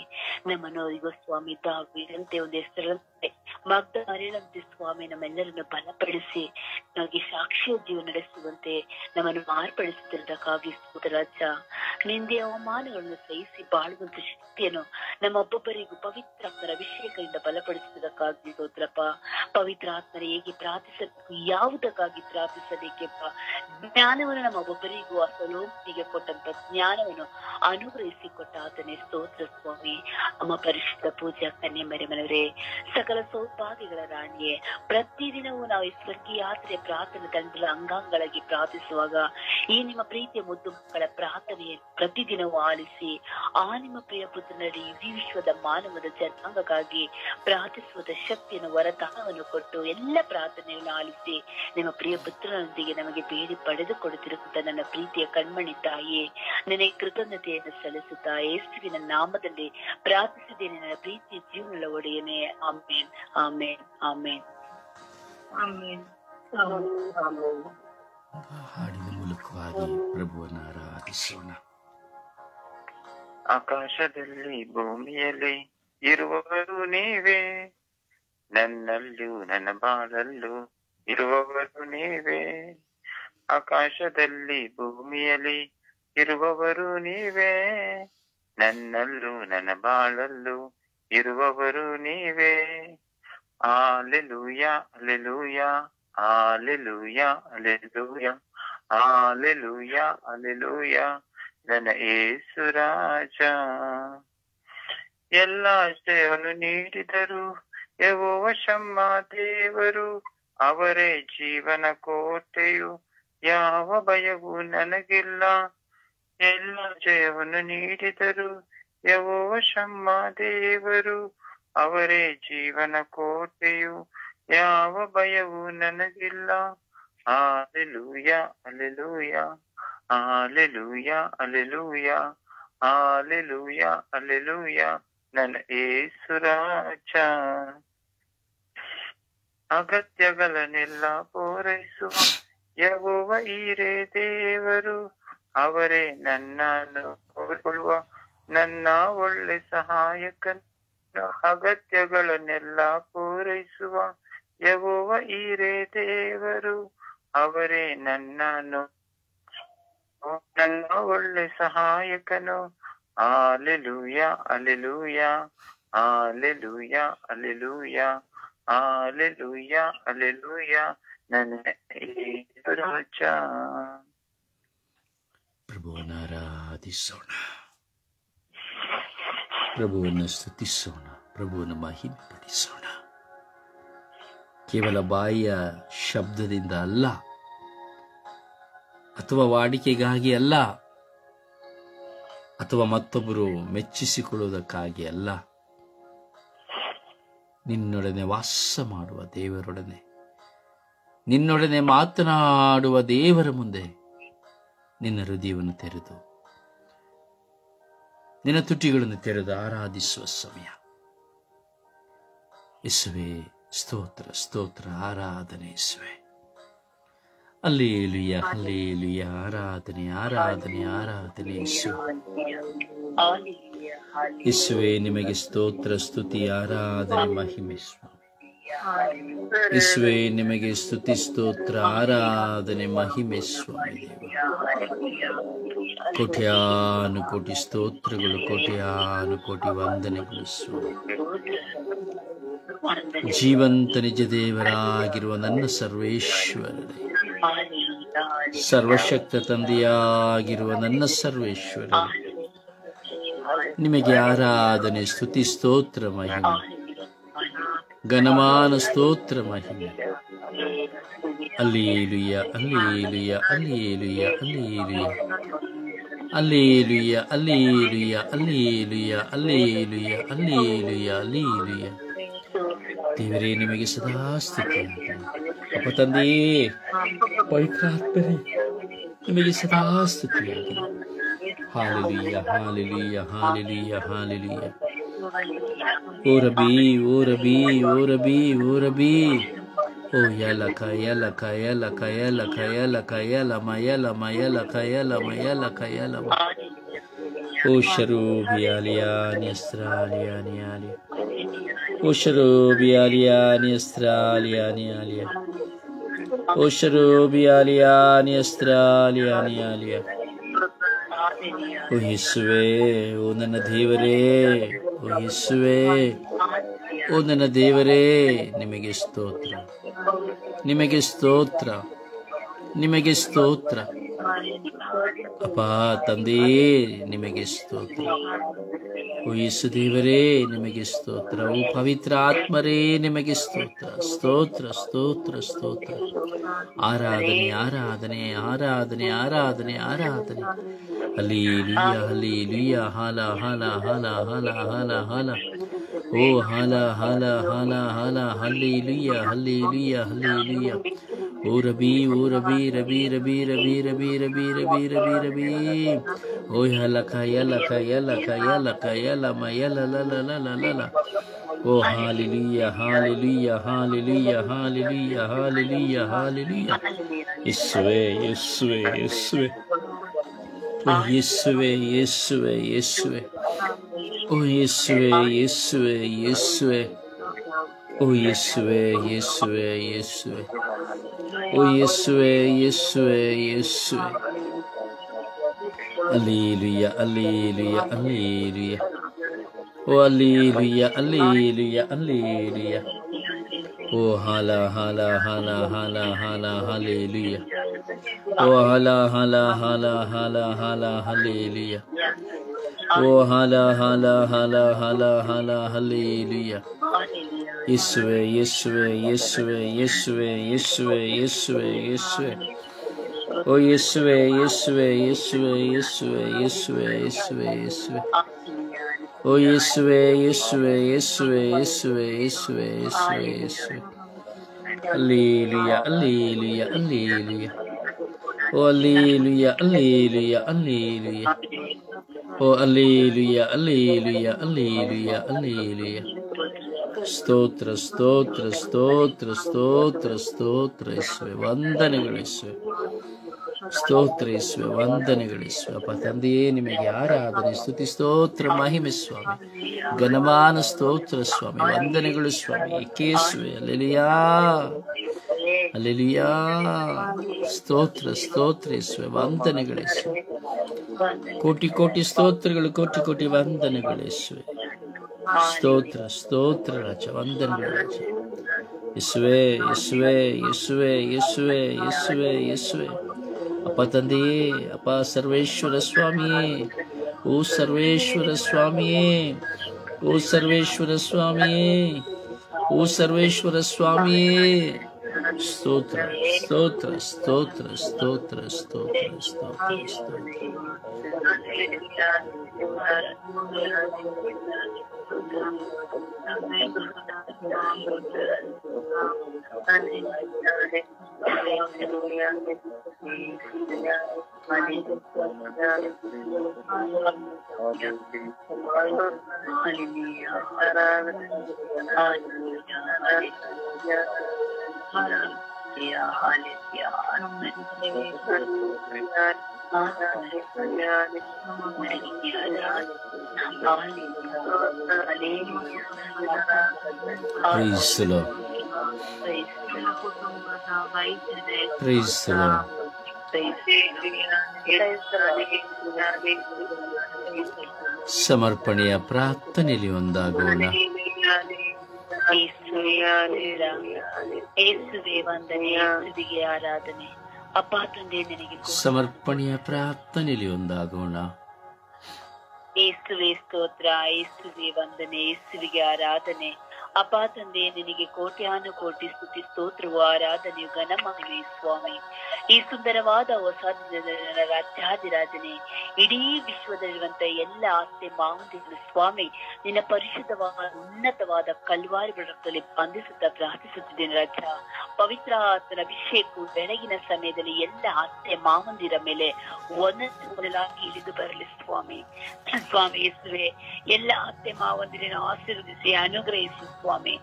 ನಮ್ಮನ್ನು ಈಗ ಸ್ವಾಮಿ ದಾವಿದಂತೆ ಒಂದು ಹೆಸರಂತೆ ಮಗ್ದ ಮರೆಯಂತೆ ಸ್ವಾಮಿ ನಮ್ಮೆಲ್ಲರನ್ನು ಬಲಪಡಿಸಿ ನಮಗೆ ಸಾಕ್ಷಿಯ ಜೀವ ನಡೆಸುವಂತೆ ನಮ್ಮನ್ನು ಮಾರ್ಪಡಿಸುತ್ತಿರುವುದಕ್ಕಾಗಿ ಸ್ತೋತ್ರ ರಾಜ. ನಿಂದೆ ಅವಮಾನಗಳನ್ನು ಸಹಿಸಿ ಬಾಳುವಂತ ಶಕ್ತಿಯನ್ನು ನಮ್ಮೊಬ್ಬೊಬ್ಬರಿಗೂ ಪವಿತ್ರಾತ್ಮರ ಅಭಿಷೇಕದಿಂದ ಬಲಪಡಿಸುವುದಕ್ಕಾಗಿ ಸ್ತೋತ್ರಪ್ಪ. ಪವಿತ್ರ ಆತ್ಮರ ಹೇಗೆ ಪ್ರಾರ್ಥಿಸಬೇಕು, ಯಾವುದಕ್ಕಾಗಿ ಪ್ರಾರ್ಥಿಸಬೇಕೆಂಬ ಜ್ಞಾನವನ್ನು ನಮ್ಮೊಬ್ಬೊಬ್ಬರಿಗೂ ಆ ಸೊಲೊಮೋನನಿಗೆ ಕೊಟ್ಟಂತ ಜ್ಞಾನವನ್ನು ಅನುಗ್ರಹಿಸಿ ಕೊಟ್ಟ ಆತನೇ ಸ್ತೋತ್ರ ಸ್ವಾಮಿ. ಅಮ್ಮ ಪರಿಶುದ್ಧ ಪೂಜಾ ಕನ್ಯೆ ಮರಿಯಮ್ಮನವರೇ, ಸಕಲ ಸೌಭಾಗ್ಯಗಳ ರಾಣಿಯೇ, ಪ್ರತಿದಿನವೂ ನಾವು ಈ ಸ್ವರ್ಗೀಯ ಯಾತ್ರೆಯ ಪ್ರಾರ್ಥನೆ ತಂಡದ ಅಂಗಾಂಗಗಳಾಗಿ ಪ್ರಾರ್ಥಿಸುವಾಗ ಈ ನಿಮ್ಮ ಪ್ರೀತಿಯ ಮುದ್ದು ಮಕ್ಕಳ ಪ್ರಾರ್ಥನೆಯನ್ನು ಪ್ರತಿದಿನವೂ ಆಲಿಸಿ ಆ ನಿಮ್ಮ ಪ್ರಿಯ ಪುತ್ರನಲ್ಲಿ ಇಡೀ ವಿಶ್ವದ ಮಾನವದ ಜನಾಂಗಕ್ಕಾಗಿ ಪ್ರಾರ್ಥಿಸುವ ಶಕ್ತಿಯನ್ನು ವರದಾನವನ್ನು ಕೊಟ್ಟು ಎಲ್ಲ ಪ್ರಾರ್ಥನೆಯನ್ನು ಆಲಿಸಿ ನಿಮ್ಮ ಪ್ರಿಯ ಪುತ್ರನೊಂದಿಗೆ ನಮಗೆ ಬೇಡಿ ಪಡೆದುಕೊಡುತ್ತಿರುವಂತ ನನ್ನ ಪ್ರೀತಿಯ ಕಣ್ಮಣಿ ತಾಯಿಯೇ, ನನಗೆ ಕೃತಜ್ಞತೆಯನ್ನು ಸಲ್ಲಿಸುತ್ತಾ ಯೇಸುವಿನ ನಾಮದಲ್ಲಿ ಪ್ರಾರ್ಥಿಸಿದ್ದೇನೆ ನನ್ನ ಪ್ರೀತಿಯ ಜೀವನದ ಒಡೆಯನೇ. ಆಮೇನ್, ಆಮೇನ್, ಆಮೇನ್, ಆಮೇನ್. ಹಾಡಿನ ಮೂಲಕವಾಗಿ ಪ್ರಭುವನ್ನು ಆರಾಧಿಸೋಣ. ಆಕಾಶದಲ್ಲಿ ಭೂಮಿಯಲ್ಲಿ ಇರುವವರು ನೀವೇ, ನನ್ನಲ್ಲೂ ನನ್ನ ಬಾಳಲ್ಲೂ ಇರುವವರು ನೀವೇ. ಆಕಾಶದಲ್ಲಿ ಭೂಮಿಯಲ್ಲಿ ಇರುವವರು ನೀವೇ, ನನ್ನಲ್ಲೂ ನನ್ನ ಬಾಳಲ್ಲೂ ಇರುವವರು ನೀವೇ. Hallelujah, hallelujah, hallelujah, hallelujah, hallelujah, hallelujah, ನನ್ನ ಯೇಸು ರಾಜ. ಎಲ್ಲ ಆಶ್ರಯವನ್ನು ನೀಡಿದರು ಯೆಹೋವ ಶಮ್ಮ ದೇವರು, ಅವರೇ ಜೀವನ ಕೋಟೆಯು, ಯಾವ ಭಯವೂ ನನಗಿಲ್ಲ. ಎಲ್ಲ ಜಯವನ್ನು ನೀಡಿದರು ಯೆಹೋವ ಶಮ್ಮ ದೇವರು, ಅವರೇ ಜೀವನ ಕೋಟೆಯು, ಯಾವ ಭಯವೂ ನನಗಿಲ್ಲ. Hallelujah, hallelujah, hallelujah, hallelujah, hallelujah, hallelujah, ನನ್ನ ಯೇಸು ರಾಜ. ಅಗತ್ಯಗಳನ್ನೆಲ್ಲ ಪೂರೈಸುವ ಯೆಹೋವ ಈರೇ ದೇವರು, ಅವರೇ ನನ್ನನ್ನು ನೋಡಿಕೊಳ್ಳುವ ನನ್ನ ಒಳ್ಳೆ ಸಹಾಯಕನು. ಅಗತ್ಯಗಳನ್ನೆಲ್ಲ ಪೂರೈಸುವ ಯೆಹೋವ ಈರೇ ದೇವರು, ಅವರೇ ನನ್ನನ್ನು ನನ್ನ ಒಳ್ಳೆ ಸಹಾಯಕನು. ಅಲೆಲೂಯ ಅಲೆಲೂಯ ಅಲೆಲೂಯ ಅಲೆಲೂಯ ಅಲೆಲೂಯ ಅಲೆಲೂಯ ನನ್ನ ಯೇಸು ರಾಜ. ಪ್ರಭುವನ್ನು ಆರಾಧಿಸೋಣ, ಪ್ರಭುವನ್ನು ಸ್ತುತಿಸೋಣ, ಪ್ರಭುವನ್ನು ಮಹಿಮೆ ಪಡಿಸೋಣ. ಕೇವಲ ಬಾಯಿಯ ಶಬ್ದದಿಂದ ಅಲ್ಲ, ಅಥವಾ ವಾಡಿಕೆಗಾಗಿ ಅಲ್ಲ, ಅಥವಾ ಮತ್ತೊಬ್ಬರು ಮೆಚ್ಚಿಸಿಕೊಳ್ಳುವುದಕ್ಕಾಗಿ ಅಲ್ಲ. ನಿನ್ನೊಡನೆ ವಾಸ ಮಾಡುವ ದೇವರೊಡನೆ, ನಿನ್ನೊಡನೆ ಮಾತನಾಡುವ ದೇವರ ಮುಂದೆ ನಿನ್ನ ಹೃದಯವನ್ನು ತೆರೆದು, ನಿನ್ನ ತುಟಿಗಳನ್ನು ತೆರೆದು ಆರಾಧಿಸುವ ಸಮಯ. ಯೇಸುವೇ ಸ್ತೋತ್ರ ಸ್ತೋತ್ರ, ಆರಾಧನೆ ಯೇಸುವೇ. ಹಲ್ಲೆಲೂಯ ಹಲ್ಲೆಲೂಯ, ಆರಾಧನೆ ಆರಾಧನೆ ಆರಾಧನೆ ಯೇಸುವೇ. ಯೇಸುವೇ ನಿಮಗೆ ಸ್ತೋತ್ರ ಸ್ತುತಿ ಆರಾಧನೆ ಮಹಿಮೆ ಸ್ವಾಮಿ. ಯೇಸುವೇ ನಿಮಗೆ ಸ್ತುತಿ ಸ್ತೋತ್ರ ಆರಾಧನೆ ಮಹಿಮೆ ಸ್ವಾಮಿ. ದೇವ ಕೋಟ್ಯಾನು ಕೋಟಿ ಸ್ತೋತ್ರಗಳು, ಕೋಟ್ಯಾನು ಕೋಟಿ ವಂದನೆಗಳು ಸ್ವಾಮಿ. ಜೀವಂತ ನಿಜ ದೇವರಾಗಿರುವ ನನ್ನ ಸರ್ವೇಶ್ವರನೇ, ಸರ್ವಶಕ್ತ ತಂದೆಯಾಗಿರುವ ನನ್ನ ಸರ್ವೇಶ್ವರನೇ, ನಿಮಗೆ ಆರಾಧನೆ ಸ್ತುತಿ ಸ್ತೋತ್ರ ಮಹಿಮೆ, ಘನಮಾನ ಸ್ತೋತ್ರ ಮಹಿಮೆ. ಹಲ್ಲೆಲೂಯ ಹಲ್ಲೆಲೂಯ ಹಲ್ಲೆಲೂಯ ಹಲ್ಲೆಲೂಯ ಹಲ್ಲೆಲೂಯ ಹಲ್ಲೆಲೂಯ ಹಲ್ಲೆಲೂಯ ಹಲ್ಲೆಲೂಯ ಹಲ್ಲೆಲೂಯ ಹಲ್ಲೆಲೂಯ. ದೇವರೇ ನಿಮಗೆ ಸದಾ ಸ್ತುತಿಯಾಗಲಿ. ಅಪ್ಪ ತಂದೆಯೇ, ಪವಿತ್ರಾತ್ಮರೇ, ನಿಮಗೆ ಸದಾ ಸ್ತುತಿಯಾಗಲಿ. ಹಾಲೆಲೂಯ ಹಾಲೆಲೂಯ ಹಾಲೆಲೂಯ ಹಾಲೆಲೂಯ. ಓ ರಬಿ ಓ ರಬಿ ಓ ರಬಿ ಓ ರಬಿ ಓ ಯಲಕ ಯಲಕ ಯಲಕ ಯಲಕ ಯಲಕ ಯಲಮ ಯಲಮ ಯಲಕ ಯಲಮ ಯಲಕ ಯಲಮ. ಓ ಶರೂಬಿಯಾಲಿಯಾನಿ ಅಸ್ತ್ರಾಲಿಯಾನಿ ಆಲಿಯ, ಓ ಶರೂಬಿಯಾಲಿಯಾನಿ ಅಸ್ತ್ರಾಲಿಯಾನಿ ಆಲಿಯ, ಓ ಶರೂಬಿಯಾಲಿಯಾನಿ ಅಸ್ತ್ರಾಲಿಯಾನಿ ಆಲಿಯ. ಓ ಯೇಸುವೇ, ಓ ನನ್ನ ದೇವರೇ, ಓ ಯೇಸುವೇ, ಓ ನನ್ನ ದೇವರೇ, ನಿಮಗೆ ಸ್ತೋತ್ರ, ನಿಮಗೆ ಸ್ತೋತ್ರ, ನಿಮಗೆ ಸ್ತೋತ್ರ. ಅಪ್ಪ ತಂದೆಯೇ ನಿಮಗೆ ಸ್ತೋತ್ರ. ಓ ಯೇಸು ದೇವರೇ ನಿಮಗೆ ಸ್ತೋತ್ರ. ಓ ಪವಿತ್ರ ಆತ್ಮರೇ ನಿಮಗೆ ಸ್ತೋತ್ರ, ಸ್ತೋತ್ರ ಸ್ತೋತ್ರ ಸ್ತೋತ್ರ. ಆರಾಧನೆ ಆರಾಧನೆ ಆರಾಧನೆ ಆರಾಧನೆ ಆರಾಧನೆ. Hallelujah hallelujah. ಹಾಲ ಹಾಲ ಹಾಲ ಹಾಲ ಹಾಲ ಹಾಲ. ಓ ಹಾಲ ಹಾಲ ಹಾಲ ಹಾಲ. ಹಲ್ಲೆಲೂಯ ಹಲ್ಲೆಲೂಯ ಹಲ್ಲೆಲೂಯ. ಓ ರಬಿ ಓ ರಬಿ ರಬಿ ರಬಿ ರಬಿ ರಬಿ ರಬಿ ರಬಿ ರಬಿ ರಬಿ. ಓ ಯಲಕ ಯಲಕ ಯಲಕ ಯಲಕ ಯಲಮ ಯಲಲಲಲಲಲ. ಓ ಹಾಲೆಲೂಯ ಹಾಲೆಲೂಯ ಹಾಲೆಲೂಯ ಹಾಲೆಲೂಯ ಹಾಲೆಲೂಯ ಹಾಲೆಲೂಯ. ಯೇಸುವೇ ಯೇಸುವೇ ಯೇಸುವೇ. ಓ ಯೇಸುವೇ ಯೇಸುವೇ ಯೇಸುವೇ. ಓ ಯೇಸುವೇ ಯೇಸುವೇ ಯೇಸುವೇ. ಓ ಯೇಸುವೇ ಯೇಸುವೇ ಯೇಸುವೇ. ಓ ಯೇಸುವೇ ಯೇಸುವೇ ಯೇಸುವೇ. ಹಲ್ಲೆಲೂಯ ಹಲ್ಲೆಲೂಯ ಹಲ್ಲೆಲೂಯ. ಓ ಹಲ್ಲೆಲೂಯ ಹಲ್ಲೆಲೂಯ ಹಲ್ಲೆಲೂಯ. ಓ ಹಾಲ ಹಾಲ ಹಾಲ ಹಾಲ ಹಾಲ ಹಲ್ಲೆಲೂಯ. ಓ ಹಾಲ ಹಾಲ ಹಾಲ ಹಾಲ ಹಾಲ ಹಲ್ಲೆಲೂಯ. ಓ ಹಾಲ ಹಾಲ ಹಾಲ ಹಾಲ ಹಾಲ ಹಲ್ಲೆಲೂಯ. ಯೇಸುವೇ ಯೇಸುವೇ ಯೇಸುವೇ ಯೇಸುವೇ ಯೇಸುವೇ ಯೇಸುವೇ ಯೇಸುವೇ. ಓ ಯೇಸುವೇ ಯೇಸುವೇ ಯೇಸುವೇ ಯೇಸುವೇ ಯೇಸುವೇ ಯೇಸುವೇ ಯೇಸುವೇ. ಓ ಯೇಸುವೇ ಯೇಸುವೇ ಯೇಸುವೇ ಯೇಸುವೇ ಯೇಸುವೇ ಯೇಸುವೇ ಯೇಸುವೇ. ಹಲ್ಲೆಲೂಯ ಹಲ್ಲೆಲೂಯ ಹಲ್ಲೆಲೂಯ. ಓ ಹಲ್ಲೆಲೂಯ ಹಲ್ಲೆಲೂಯ ಹಲ್ಲೆಲೂಯ. ಓ ಹಲ್ಲೆಲೂಯ ಹಲ್ಲೆಲೂಯ ಹಲ್ಲೆಲೂಯ ಹಲ್ಲೆಲೂಯ. ಸ್ತೋತ್ರ ಸ್ತೋತ್ರ ಸ್ತೋತ್ರ ಸ್ತೋತ್ರ ಸ್ತೋತ್ರ ಯೇಸುವೇ. ವಂದನೆಗಳು ಯೇಸುವೇ. ಸ್ತೋತ್ರ ಯೇಸುವೇ. ವಂದನೆಗಳು ಯೇಸುವೇ. ಅಪ್ಪ ತಂದೆಯೇ ನಿಮಗೆ ಆರಾಧನೆ ಸ್ತುತಿ ಸ್ತೋತ್ರ ಮಹಿಮೆ ಸ್ವಾಮಿ. ಘನಮಾನ ಸ್ತೋತ್ರ ಸ್ವಾಮಿ. ವಂದನೆಗಳು ಸ್ವಾಮಿ. ಏಕೇಸುವೆ. Hallelujah alleluia. ಸ್ತೋತ್ರ ಸ್ತೋತ್ರ ಯೇಸುವೆ, ವಂದನೆಗಳು ಯೇಸುವೆ. ಕೋಟಿ ಕೋಟಿ ಸ್ತೋತ್ರಗಳು, ಕೋಟಿ ಕೋಟಿ ವಂದನೆಗಳು ಯೇಸುವೆ. ಸ್ತೋತ್ರ ಸ್ತೋತ್ರ ರಾಜ, ವಂದನೆಗಳು ರಾಜ. ಯೇಸುವೆ ಯೇಸುವೆ ಯೇಸುವೆ ಯೇಸುವೆ ಯೇಸುವೆ ಯೇಸುವೆ. ಅಪ್ಪ ತಂದೆಯೇ, ಅಪ್ಪ ಸರ್ವೇಶ್ವರ ಸ್ವಾಮಿಯೇ, ಓ ಸರ್ವೇಶ್ವರ ಸ್ವಾಮಿಯೇ, ಓ ಸರ್ವೇಶ್ವರ ಸ್ವಾಮಿಯೇ, ಓ ಸರ್ವೇಶ್ವರ ಸ್ವಾಮಿಯೇ. ಸ್ತೋತ್ರ ಸ್ತೋತ್ರ ಸ್ತೋತ್ರ ಸ್ತೋತ್ರ ಸ್ತೋತ್ರ ಸ್ತೋತ್ರ ಸ್ತೋತ್ರ. Praise the Lord. Praise the Lord. ಸಮರ್ಪಣೆಯ ಪ್ರಾರ್ಥನೆಯಲ್ಲಿ ಒಂದಾಗೋಣ. ಯೇಸುವೆ ವಂದನೆ, ಯೇಸುವಿಗೆ ಆರಾಧನೆ. ಅಪ್ಪ ತಂದೆ ನಿನಗೆ ಸಮರ್ಪಣೆಯ ಪ್ರಾರ್ಥನೆಯಲ್ಲಿ ಒಂದಾಗೋಣ. ಯೇಸುವೆ ಸ್ತೋತ್ರ, ಯೇಸುವೆ ವಂದನೆ, ಯೇಸುವಿಗೆ ಆರಾಧನೆ. ಅಪ್ಪ ತಂದೆ ನಿನಗೆ ಕೋಟ್ಯಾನು ಕೋಟಿ ಸ್ತುತಿ ಸ್ತೋತ್ರವು ಆರಾಧನೆಯು ಘನ ಮಹಿಮೆ ಸ್ವಾಮಿ. ಈ ಸುಂದರವಾದ ಹೊಸ ದಿನದ ರಾಜ್ಯಾಧಿರಾಜನೆ, ಇಡೀ ವಿಶ್ವದಲ್ಲಿರುವಂತ ಎಲ್ಲ ಆಸ್ತಿ ಮಾವಂದಿಗಳು ಸ್ವಾಮಿ ನಿನ್ನ ಪರಿಶುದ್ಧವಾದ ಉನ್ನತವಾದ ಕಲ್ವಾರಿ ರಕ್ತದಲ್ಲಿ ಬಂಧಿಸುತ್ತಾ ಪ್ರಾರ್ಥಿಸುತ್ತಿದ್ದೇನೆ ರಾಜ. ಪವಿತ್ರ ಆತ್ಮನ ಅಭಿಷೇಕವು ಬೆಳಗಿನ ಸಮಯದಲ್ಲಿ ಎಲ್ಲ ಆಸ್ತಿ ಮಾವಂದಿರ ಮೇಲೆ ಒಂದೊಂದಾಗಿ ಇಳಿದು ಬರಲಿ ಸ್ವಾಮಿ. ಸ್ವಾಮಿ ಯೇಸುವೆ, ಎಲ್ಲ ಆಸ್ತಿ ಮಾವಂದಿರನ್ನು ಆಶೀರ್ವದಿಸಿ ಅನುಗ್ರಹಿಸು ಸ್ವಾಮಿ.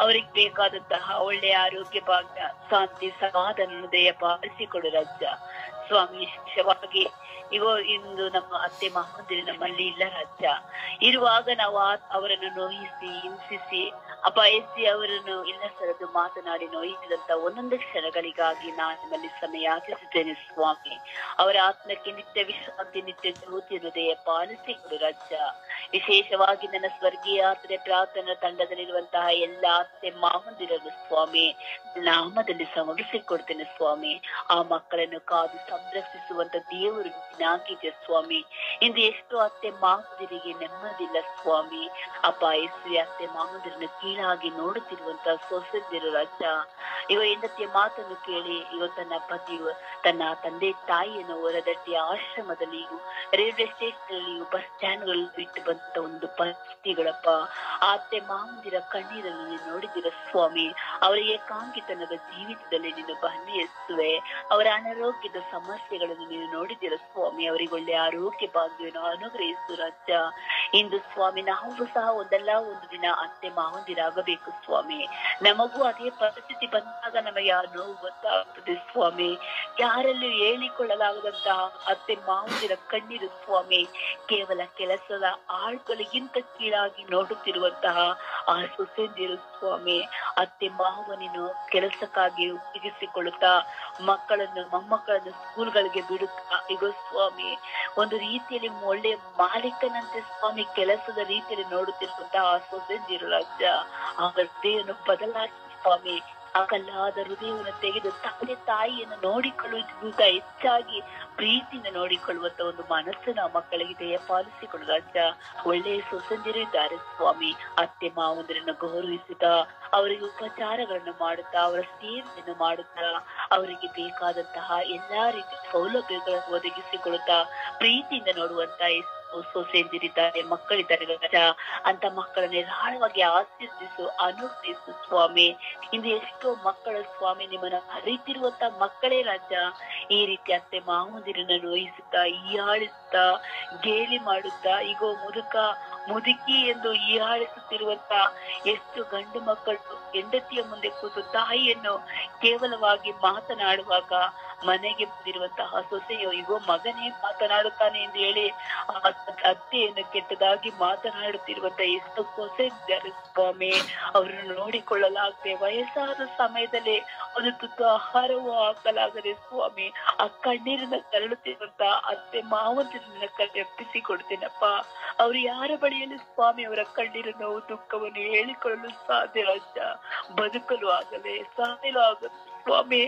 ಅವರಿಗೆ ಬೇಕಾದಂತಹ ಒಳ್ಳೆಯ ಆರೋಗ್ಯ ಭಾಗ್ಯ, ಶಾಂತಿ, ಸಮಾಧಾನ ದಯಪಾಲಿಸಿಕೊಡು ರಾಜ. ಸ್ವಾಮಿ ವಿಶೇಷವಾಗಿ ಇಗೋ ಇಂದು ನಮ್ಮ ಅತ್ತೆ ಮಾವಂದಿರು ನಮ್ಮಲ್ಲಿ ಇಲ್ಲ ರಾಜ. ಇರುವಾಗ ನಾವು ಅವರನ್ನು ನೋಯಿಸಿ ಹಿಂಸಿಸಿ ಅಪಾಯಿಸಿ ಅವರನ್ನು ಇಲ್ಲ ಸರದು ಮಾತನಾಡಿ ನೋಯಿಸಿದಂತ ಒಂದೊಂದು ಕ್ಷಣಗಳಿಗಾಗಿ ನಾನು ನಿಮ್ಮಲ್ಲಿ ಸಮಯ ಯಾಚಿಸುತ್ತೇನೆ ಸ್ವಾಮಿ. ಅವರ ಆತ್ಮಕ್ಕೆ ನಿತ್ಯ ವಿಶ್ರಾಂತಿ, ನಿತ್ಯ ಜ್ಯೋತಿಯನ್ನು ದಯಪಾಲಿಸಿಕೊಡು ರಾಜ. ವಿಶೇಷವಾಗಿ ನನ್ನ ಸ್ವರ್ಗೀಯ ಆತ್ಮೆ ಪ್ರಾರ್ಥನಾ ತಂಡದಲ್ಲಿರುವಂತಹ ಎಲ್ಲ ಅತ್ತೆ ಮಾವಂದಿರನ್ನು ಸ್ವಾಮಿ ನಾಮದಲ್ಲಿ ಸಮರ್ಪಿಸಿಕೊಡ್ತೇನೆ ಸ್ವಾಮಿ. ಆ ಮಕ್ಕಳನ್ನು ಕಾದು ಸಂರಕ್ಷಿಸುವಂತ ದೇವರು ನಾಗಿದೆ ಸ್ವಾಮಿ. ಇಂದು ಎಷ್ಟು ಅತ್ತೆ ಮಾವಂದಿರಿಗೆ ನೆಮ್ಮದಿಲ್ಲ ಸ್ವಾಮಿ. ಅಪ್ಪ ಯೇಸುವೆ, ಅತ್ತೆ ಮಾವಂದಿರನ್ನು ಕೀಳಾಗಿ ನೋಡುತ್ತಿರುವಂತ ಸೊಸೆದಿರು ರಾಜ. ಇವ ಹೆಂಡತಿಯ ಮಾತನ್ನು ಕೇಳಿ ಇವ ತನ್ನ ಪತಿಯು ತನ್ನ ತಂದೆ ತಾಯಿಯನ್ನು ಹೊರದಟ್ಟಿ ಆಶ್ರಮದಲ್ಲಿಯೂ, ರೈಲ್ವೆ ಸ್ಟೇಷನ್ ನಲ್ಲಿಯೂ, ಬಸ್ ಸ್ಟ್ಯಾಂಡ್ ಗಳಲ್ಲಿ ಬಿಟ್ಟು ಬಂದ ಒಂದು ಪರಿಸ್ಥಿತಿಗಳಪ್ಪ. ಆ ಅತ್ತೆ ಮಾವಂದಿರ ಕಣ್ಣೀರನ್ನು ನೀನು ನೋಡಿದಿರ ಸ್ವಾಮಿ. ಅವರ ಏಕಾಂಗಿತನದ ಜೀವಿತದಲ್ಲಿ ನೀನು ಬಂದಿಸುವೆ. ಅವರ ಅನಾರೋಗ್ಯದ ಸಮಸ್ಯೆಗಳನ್ನು ನೀನು ನೋಡಿದಿರ ಸ್ವಾಮಿ. ಅವರಿಗೆ ಒಳ್ಳೆ ಆರೋಗ್ಯ ಭಾಗ್ಯವನ್ನು ಅನುಗ್ರಹಿಸು ರಾಜ. ಇಂದು ಸ್ವಾಮಿ ನಾವು ಸಹ ಒಂದಲ್ಲ ಒಂದು ದಿನ ಅತ್ತೆ ಮಾವಂದಿರಾಗಬೇಕು ಸ್ವಾಮಿ. ನಮಗೂ ಅದೇ ಪರಿಸ್ಥಿತಿ ಬಂದಾಗ ನಮಗೆ ಆ ನೋವು ಗೊತ್ತಾಗ್ತದೆ ಸ್ವಾಮಿ. ಯಾರಲ್ಲೂ ಹೇಳಿಕೊಳ್ಳಲಾಗದಂತಹ ಅತ್ತೆ ಮಾವಂದಿರ ಕಣ್ಣೀರು ಸ್ವಾಮಿ. ಕೇವಲ ಕೆಲಸದ ಆಳ್ಗಳಿಗಿಂತ ಕೀಳಾಗಿ ನೋಡುತ್ತಿರುವಂತಹ ಆ ಸೊಸೆಂದಿರು ಸ್ವಾಮಿ. ಅತ್ತೆ ಮಾವನನ್ನು ಕೆಲಸಕ್ಕಾಗಿ ಉಪಯೋಗಿಸಿಕೊಳ್ಳುತ್ತಾ ಮಕ್ಕಳನ್ನು ಮೊಮ್ಮಕ್ಕಳನ್ನು ಸ್ಕೂಲ್ಗಳಿಗೆ ಬಿಡುತ್ತಾ ಈಗ ಸ್ವಾಮಿ ಒಂದು ರೀತಿಯಲ್ಲಿ ಒಳ್ಳೆ ಮಾಲೀಕನಂತೆ ಸ್ವಾಮಿ ಕೆಲಸದ ರೀತಿಯಲ್ಲಿ ನೋಡುತ್ತಿರುವಂತಹ ಆ ಸೊಸೆಂದಿರು ರಾಜ. ಆ ಹೃದಯವನ್ನು ಬದಲಾಯಿಸಿ ಸ್ವಾಮಿ. ಆ ಕಲ್ಲಾದ ಹೃದಯವನ್ನು ತೆಗೆದು ತಂದೆ ತಾಯಿಯನ್ನು ನೋಡಿಕೊಳ್ಳುವುದಕ್ಕಿಂತ ಹೆಚ್ಚಾಗಿ ಪ್ರೀತಿಯಿಂದ ನೋಡಿಕೊಳ್ಳುವಂತ ಒಂದು ಮನಸ್ಸನ್ನು ಆ ಮಕ್ಕಳಿಗೆ ದಯಪಾಲಿಸಿಕೊಳ್ಳು ರಾಜ. ಒಳ್ಳೆಯ ಸೊಸೆಂದಿರು ಇದ್ದಾರೆ ಸ್ವಾಮಿ. ಅತ್ತೆ ಮಾವಂದಿರನ್ನು ಗೌರವಿಸುತ್ತಾ ಅವರಿಗೆ ಉಪಚಾರಗಳನ್ನು ಮಾಡುತ್ತಾ ಅವರ ಸೇವೆಯನ್ನು ಮಾಡುತ್ತಾ ಅವರಿಗೆ ಬೇಕಾದಂತಹ ಎಲ್ಲಾ ರೀತಿಯ ಸೌಲಭ್ಯಗಳನ್ನು ಒದಗಿಸಿಕೊಡುತ್ತಾ ಪ್ರೀತಿಯಿಂದ ನೋಡುವಂತ ಸೊಸೆಂದಿರಿದ್ದಾರೆ, ಮಕ್ಕಳಿದ್ದಾರೆ ರಾಜ. ಅಂತ ಮಕ್ಕಳನ್ನ ಹೇರಳವಾಗಿ ಆಶೀರ್ವದಿಸು, ಅನುಗ್ರಹಿಸು ಸ್ವಾಮಿ. ಇಂದು ಎಷ್ಟೋ ಮಕ್ಕಳ ಸ್ವಾಮಿ ನಿಮ್ಮನ್ನ ಅರಿತಿರುವಂತ ಮಕ್ಕಳೇ ರಾಜ ಈ ರೀತಿ ಅತ್ತೆ ಮಾವಂದಿರನ್ನ ನೋಯಿಸುತ್ತಾ ಹೀಯಾಳಿಸುತ್ತಾ ಗೇಲಿ ಮಾಡುತ್ತಾ ಈಗ ಮುದುಕಿ ಎಂದು ಹೀಯಾಳಿಸುತ್ತಿರುವಂತ ಎಷ್ಟು ಗಂಡು ಮಕ್ಕಳು ಹೆಂಡತಿಯ ಮುಂದೆ ಕೂತು ತಾಯಿಯನ್ನು ಕೇವಲವಾಗಿ ಮಾತನಾಡುವಾಗ ಮನೆಗೆ ಬಂದಿರುವಂತಹ ಸೊಸೆಯು ಇಗೋ ಮಗನೇ ಮಾತನಾಡುತ್ತಾನೆ ಎಂದು ಹೇಳಿ ಆ ಅತ್ತೆಯನ್ನು ಕೆಟ್ಟದಾಗಿ ಮಾತನಾಡುತ್ತಿರುವಂತಹ ಎಷ್ಟು ಸೊಸೆ ಇದ್ದಾರೆ ಸ್ವಾಮಿ. ಅವರನ್ನು ನೋಡಿಕೊಳ್ಳಲಾಗದೆ ವಯಸ್ಸಾದ ಸಮಯದಲ್ಲಿ ಒಂದು ತುತ್ತು ಆಹಾರವೂ ಹಾಕಲಾಗದೆ ಸ್ವಾಮಿ ಆ ಕಣ್ಣೀರನ್ನ ತರಳುತ್ತಿರುವಂತ ಅತ್ತೆ ಮಾವಂದಿರನ್ನ ಎಪ್ಪಿಸಿ ಕೊಡ್ತೇನಪ್ಪ. ಅವ್ರು ಯಾರ ಬಳಿಯಲ್ಲಿ ಸ್ವಾಮಿ ಅವರ ಕಣ್ಣೀರ ನೋವು ದುಃಖವನ್ನು ಹೇಳಿಕೊಳ್ಳಲು ಸಾಧ್ಯ ರಾಜ, ಬದುಕಲು ಆಗದೆ ಸಾಯಲು ಆಗದೆ ಸ್ವಾಮಿ.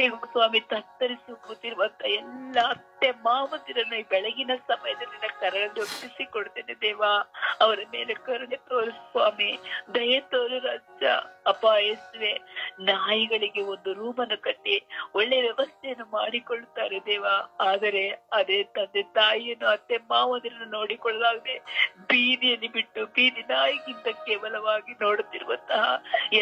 ಈಗ ಸ್ವಾಮಿ ತತ್ತರಿಸಿ ಕೂತಿರುವಂತ ಎಲ್ಲ ಅತ್ತೆ ಮಾವಂದಿರನ್ನು ಈ ಬೆಳಗಿನ ಸಮಯದಲ್ಲಿ ಕರಳಲ್ಲಿ ಒಪ್ಪಿಸಿ ಕೊಡ್ತೇನೆ ದೇವ. ಅವರ ಮೇಲೆ ಕರುಣೆ ತೋರು ಸ್ವಾಮಿ, ದಯೆ ತೋರು ರಾಜ. ಅಪ್ಪ ಯೇಸುವೆ, ನಾಯಿಗಳಿಗೆ ಒಂದು ರೂಮನ್ನು ಕಟ್ಟಿ ಒಳ್ಳೆ ವ್ಯವಸ್ಥೆಯನ್ನು ಮಾಡಿಕೊಳ್ಳುತ್ತಾರೆ ದೇವ. ಆದರೆ ಅದೇ ತಂದೆ ತಾಯಿಯನ್ನು ಅತ್ತೆ ಮಾವಂದಿರನ್ನು ನೋಡಿಕೊಳ್ಳಲಾಗದೆ ಬೀದಿಯಲ್ಲಿ ಬಿಟ್ಟು ಬೀದಿ ನಾಯಿಗಿಂತ ಕೇವಲವಾಗಿ ನೋಡುತ್ತಿರುವಂತಹ